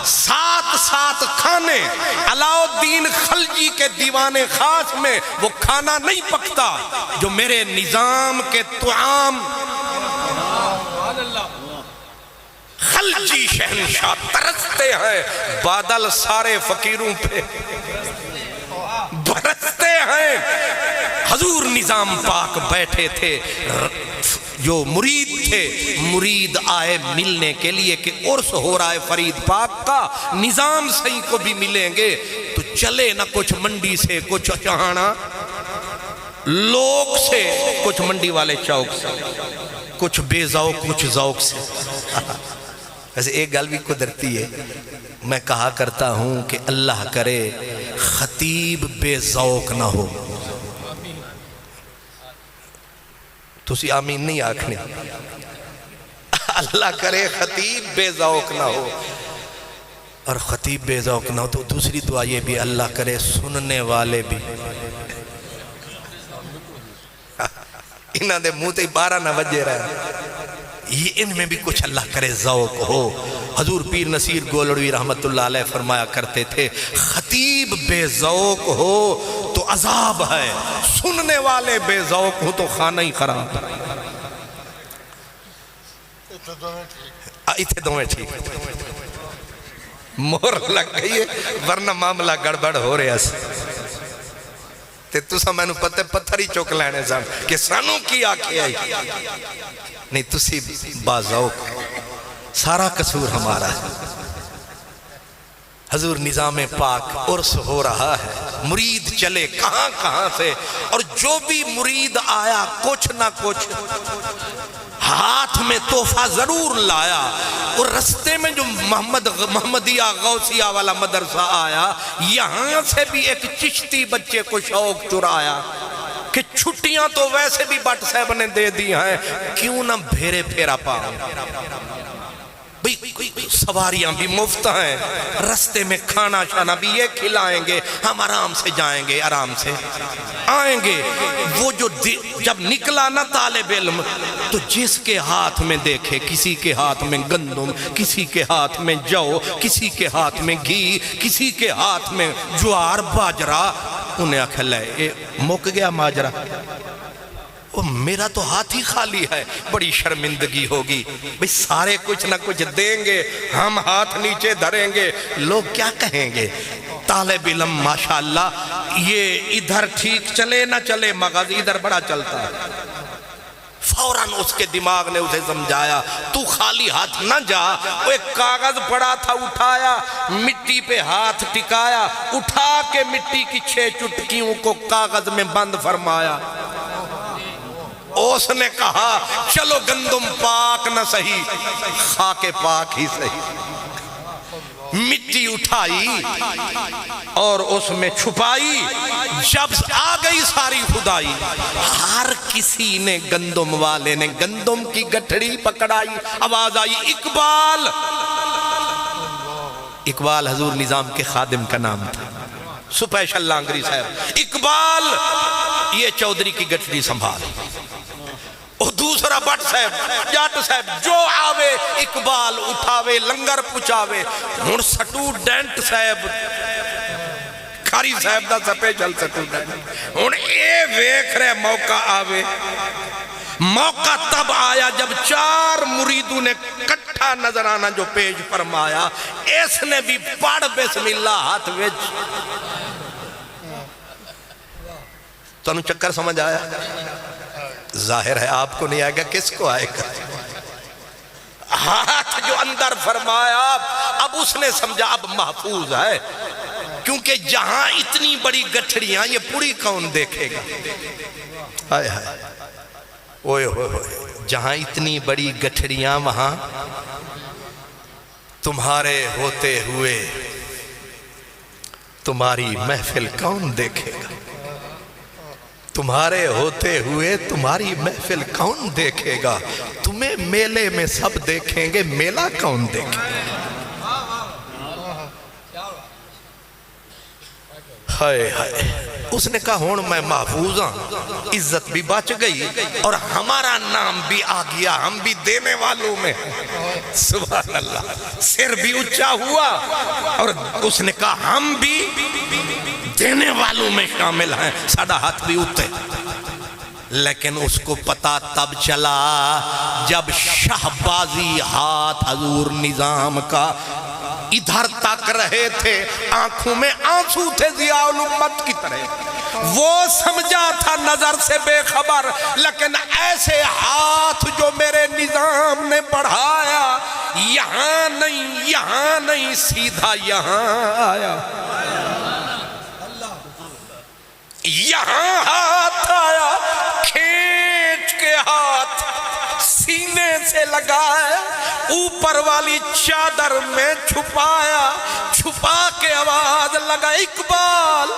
7 کھانے علاؤالدین خلجی کے دیوان خاص میں وہ کھانا نہیں پکتا جو میرے نظام کے طعام خلجی شہنشاہ ترستے ہیں بادل سارے فقیروں پہ برستے ہیں حضور نظام پاک بیٹھے تھے جو مرید تھے مرید آئے ملنے کے لیے کہ عرس ہو رہا ہے فرید پاک کا نظام صحیح کو بھی ملیں گے تو چلے نہ کچھ منڈی سے کچھ چہانا لوگ سے کچھ منڈی والے چوک سے کچھ بے ذوق کچھ ذوق سے ویسے ایک گل بھی قدرتی ہے میں کہا کرتا ہوں کہ اللہ کرے خطیب بے ذوق نہ ہو تسی آمین نہیں آکھنے اللہ کرے خطیب بے ذوق نہ ہو، اور خطیب بے ذوق نہ ہو تو دوسری دعا یہ بھی اللہ کرے سننے والے بھی انہاں دے منہ تے 12 نہ بجے رہے، یہ ان میں بھی کچھ اللہ کرے ذوق ہو۔ حضور پیر نصیر گولڑوی رحمت اللہ علیہ فرمایا کرتے تھے خطیب بے ذوق ہو تو عذاب ہے، سننے والے بے ذوق ہو تو خانہ ہی خراب۔ ایتھے دوئے ٹھیک مور لگ گئی ہے، ورنہ معاملہ گڑبڑ ہو رہے ہیں تے تسا میں نو پتے پتھر ہی چوک لینے سان کہ سانوں کی آکے آئی نہیں، تسی بازوق سارا قصور ہمارا ہے۔ حضور نظام پاک عرس ہو رہا ہے، مرید چلے کہاں کہاں سے، اور جو بھی مرید آیا کچھ نہ کچھ ہاتھ میں تحفہ ضرور لایا، اور رستے میں جو محمدیہ غوثیہ والا مدرسہ آیا، یہاں سے بھی ایک چشتی بچے کو شوق چرایا کہ چھٹیاں تو ویسے بھی بٹ صاحب نے دے دی ہیں، کیوں نہ بھیرے پھیرا پاؤں، سواریاں بھی مفت ہیں، رستے میں کھانا شانا بھی یہ کھلائیں گے، ہم آرام سے جائیں گے، آرام سے آئیں گے۔ وہ جو جب نکلا نا طالب علم تو جس کے ہاتھ میں دیکھے، کسی کے ہاتھ میں گندم، کسی کے ہاتھ میں جو، کسی کے ہاتھ میں گھی، کسی کے ہاتھ میں جوار باجرہ، انہیں آکھل ہے اے مک گیا ماجرہ، میرا تو ہاتھ ہی خالی ہے، بڑی شرمندگی ہوگی، بھئی سارے کچھ نہ کچھ دیں گے، ہم ہاتھ نیچے دھریں گے، لوگ کیا کہیں گے؟ طالب علم ماشاءاللہ یہ ادھر ٹھیک چلے نہ چلے، مغز ادھر بڑا چلتا ہے، فوراً اس کے دماغ نے اسے سمجھایا تو خالی ہاتھ نہ جا، وہ ایک کاغذ پڑا تھا اٹھایا، مٹی پہ ہاتھ ٹکایا، اٹھا کے مٹی کی 6 چٹکیوں کو کاغذ میں بند فرمایا۔ اس نے کہا چلو گندم پاک نہ سہی، خاک پاک ہی سہی، مٹی اٹھائی اور اس میں چھپائی، جب آ گئی ساری خدائی، ہر کسی نے گندم والے نے گندم کی گٹھڑی پکڑائی، آواز آئی اقبال۔ اقبال حضور نظام کے خادم کا نام تھا، سپیشل لانگری صاحب، اقبال یہ چودھری کی گٹھڑی سنبھال، اور دوسرا بٹ صاحب جاٹ صاحب جو آوے اقبال اٹھاوے لنگر پچاوے، ہن سٹوڈنٹ صاحب کھاری صاحب دا سپیشل سٹوڈنٹ، ہن اے ویکھ رہے موقع آوے، موقع تب آیا جب 4 مریدوں نے کٹھا نظرانہ جو پیش فرمایا، اس نے بھی پڑھ بسم اللہ ہاتھ وچ، تو انہوں چکر سمجھ آیا؟ ظاہر ہے آپ کو نہیں آئے گا، کس کو آئے گا؟ ہاتھ جو اندر فرمایا، اب اس نے سمجھا اب محفوظ ہے، کیونکہ جہاں اتنی بڑی گٹھڑیاں یہ پوری کون دیکھے گا؟ آئے ہائے اوئے ہوئے، جہاں اتنی بڑی گٹھڑیاں وہاں تمہارے ہوتے ہوئے تمہاری محفل کون دیکھے گا؟ تمہارے ہوتے ہوئے تمہاری محفل کون دیکھے گا؟ تمہیں میلے میں سب دیکھیں گے، میلہ کون دیکھے گا؟ ہائے ہائے، اس نے کہا ہون میں محفوظ ہوں، عزت بھی بچ گئی اور ہمارا نام بھی آ گیا، ہم بھی دینے والوں میں، سبحان اللہ، سر بھی اونچا ہوا، اور اس نے کہا ہم بھی دینے والوں میں شامل ہیں، ساڑھا ہاتھ بھی اٹھے، لیکن اس کو پتا تب چلا جب شہبازی ہاتھ حضور نظام کا ادھر تک رہے تھے، آنکھوں میں آنسو تھے ضیاء الامت کی طرح، وہ سمجھا تھا نظر سے بے خبر، لیکن ایسے ہاتھ جو میرے نظام نے بڑھایا، یہاں نہیں سیدھا یہاں آیا، یہاں ہاتھ آیا، کھینچ کے ہاتھ سینے سے لگایا، اوپر والی چادر میں چھپایا، چھپا کے آواز لگا اقبال،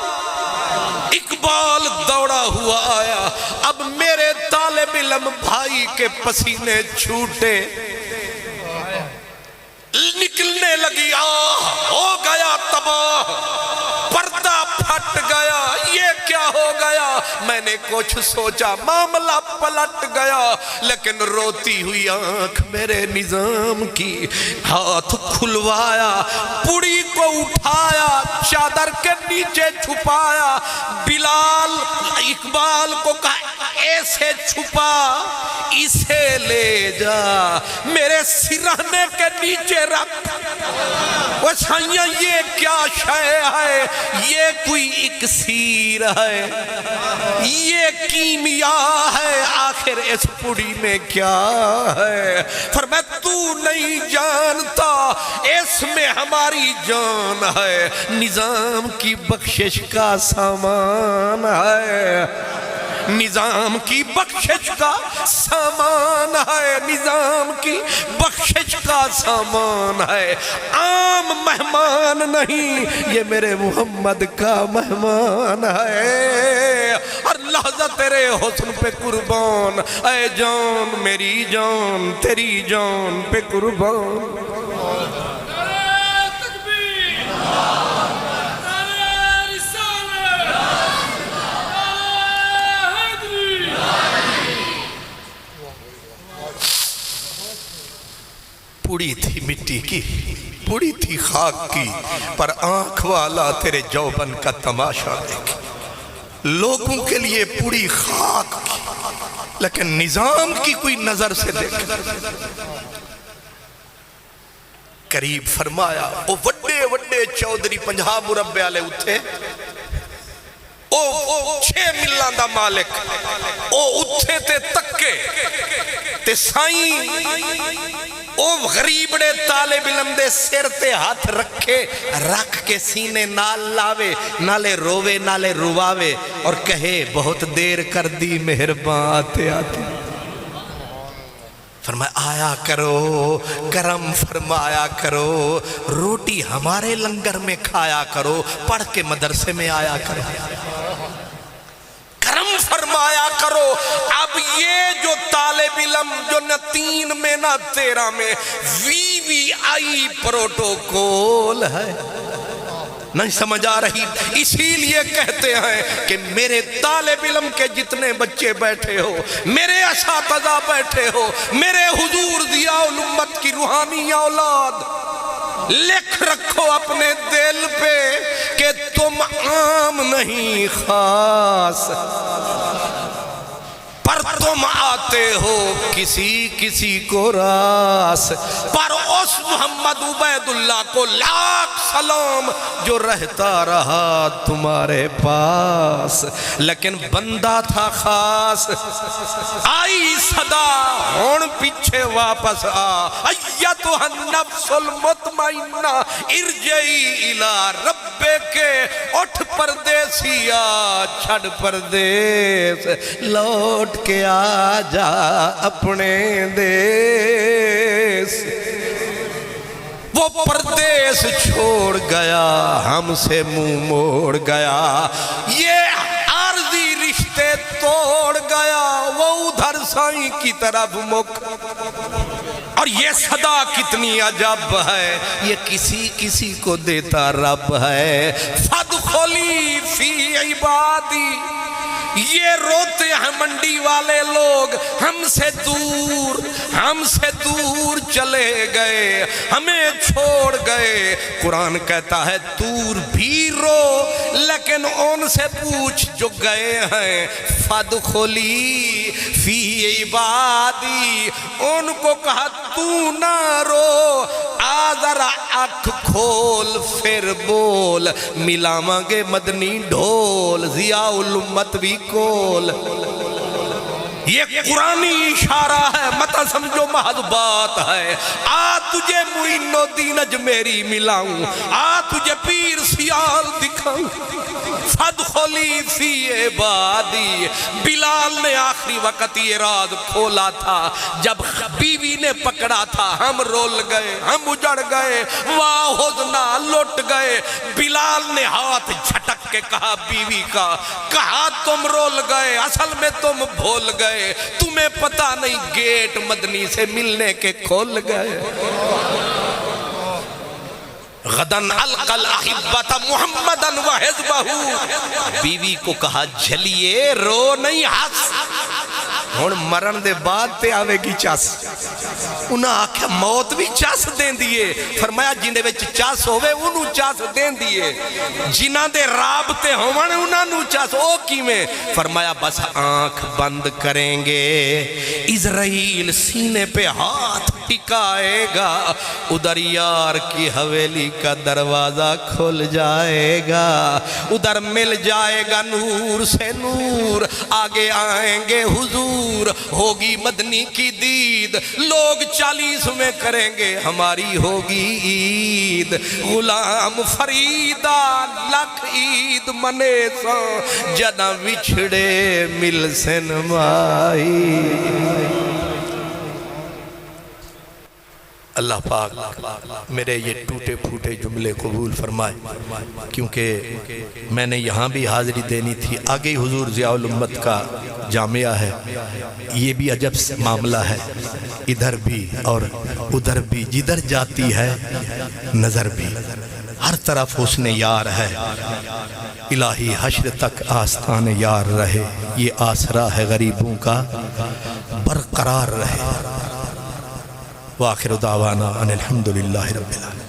اقبال اقبال دوڑا ہوا آیا، اب میرے طالب علم بھائی کے پسینے چھوٹے، نکلنے لگی ہو گیا تباہ، پردہ پھٹ گیا، یہ کیا ہو گیا؟ میں نے کچھ سوچا، معاملہ پلٹ گیا، لیکن روتی ہوئی آنکھ میرے نظام کی، ہاتھ کھلوایا، پڑی کو اٹھایا، چادر کے نیچے چھپایا، بلال اقبال کو کہا ایسے چھپا، اسے لے جا میرے سرہنے کے نیچے رکھ۔ وہ سائیاں یہ کیا شے ہے؟ یہ کوئی اکسیر ہے، یہ کیمیا ہے، آخر اس پڑی میں کیا ہے؟ فرمایا تو نہیں جانتا، اس میں ہماری جان ہے، نظام کی بخشش کا سامان ہے، نظام کی بخشش کا سامان ہے، نظام کی بخشش کا سامان ہے، عام مہمان نہیں، یہ میرے محمد کا مہمان ہے۔ اور لحظہ تیرے حسن پہ قربان، اے جان میری جان تیری جان پہ قربان۔ پوڑی تھی مٹی کی، پوڑی تھی خاک کی، پر آنکھ والا تیرے جوبن کا تماشا دیکھ، لوگوں کے لیے پوڑی خاک کی، لیکن نظام کی کوئی نظر سے دیکھ۔ قریب فرمایا، او وڈے وڈے چودھری 50 مربع والے اٹھے، او 6 ملان دا مالک، او اٹھے تے تکے تے سائیں، او غریبڑے طالب علم دے سر تے ہاتھ رکھے، رکھ کے سینے نال لاوے، نالے روے نالے رواوے، اور کہے بہت دیر کر دی مہربان آتے آتے۔ فرمایا آیا کرو، کرم فرمایا کرو، روٹی ہمارے لنگر میں کھایا کرو، پڑھ کے مدرسے میں آیا کرو، کرم فرمایا کرو۔ اب یہ جو طالب علم جو نہ 3 میں نہ 13 میں VVI پروٹوکول ہے، نہیں سمجھ آ رہی، اسی لیے کہتے ہیں کہ میرے طالب علم کے جتنے بچے بیٹھے ہو، میرے اساتذہ بیٹھے ہو، میرے حضور ضیاء الامت کی روحانی اولاد، لکھ رکھو اپنے دل پہ کہ تم عام نہیں خاص، پر تم آتے ہو کسی کسی کو راس، پر اس محمد عبید اللہ کو لاکھ سلام جو رہتا رہا تمہارے پاس، لیکن بندہ تھا خاص۔ آئی صدا ہون پیچھے واپس آ، ایتھا النفس المطمئنہ ارجعی الی ربک، اٹھ پردیسیا چھڑ پردیس، لوٹ کے آ جا اپنے دیس۔ وہ پردیس چھوڑ گیا، ہم سے منہ موڑ گیا، یہ عارضی رشتے توڑ گیا، وہ ادھر سائیں کی طرف مک۔ اور یہ صدا کتنی عجب ہے، یہ کسی کسی کو دیتا رب ہے۔ فادخلی فی عبادی، یہ روتے ہیں منڈی والے لوگ، ہم سے دور چلے گئے، ہمیں چھوڑ گئے۔ قرآن کہتا ہے دور بھی رو، لیکن ان سے پوچھ جو گئے ہیں، فادخلی فی عبادی، ان کو کہا تو نہ رو، آ ذرا آنکھ کھول پھر بول، ملاواں گے مدنی ڈھول، ضیاء الامت بھی کول۔ یہ قرآنی اشارہ ہے، مت سمجھو محض بات ہے۔ آ تجھے معین الدین اجمیری ملاؤں، آ تجھے پیر سیال دکھاؤں، فادخلی فی عبادی، بلال نے آخری وقت یہ راز کھولا تھا جب بیوی نے پکڑا تھا، ہم رول گئے، ہم اجڑ گئے، واہ حزنا لٹ گئے۔ بلال نے ہاتھ جھٹک کے کہا بیوی کا، کہا تم رول گئے، اصل میں تم بھول گئے، تمہیں پتہ نہیں گیٹ مدنی سے ملنے کے کھول گئے۔ غدن القل احبت محمدن و حزبہو، بیوی کو کہا جھلیے رو نہیں ہس، ہون مرن دے بعد تے آوے گی چاس، انہاں آکھا موت بھی چاس دین دیئے، فرمایا جنہیں وچ چاس ہوئے انہوں چاس دین دیئے، جنہاں دے رابطے ہوئے انہاں نو چاس او کی میں، فرمایا بس آنکھ بند کریں گے، اسرائیل سینے پہ ہاتھ ٹکائے گا، ادھر یار کی حویلی کا دروازہ کھل جائے گا، ادھر مل جائے گا نور سے نور، آگے آئیں گے حضور، ہوگی مدنی کی دید، لوگ 40 میں کریں گے ہماری ہوگی عید، غلام فریدہ لکھ عید منے سا جنا وچھڑے مل سے نمائی۔ اللہ پاک میرے یہ ٹوٹے پھوٹے جملے قبول فرمائے، کیونکہ میں نے یہاں بھی حاضری دینی تھی، آگے ہی حضور ضیاء الامت کا جامعہ ہے، یہ بھی عجب معاملہ ہے، ادھر بھی اور ادھر بھی، جدھر جاتی ہے نظر بھی، ہر طرف حسن یار ہے، الہی حشر تک آستان یار رہے، یہ آسرا ہے غریبوں کا برقرار رہے۔ وآخر دعوانا ان الحمدللہ رب العالمین۔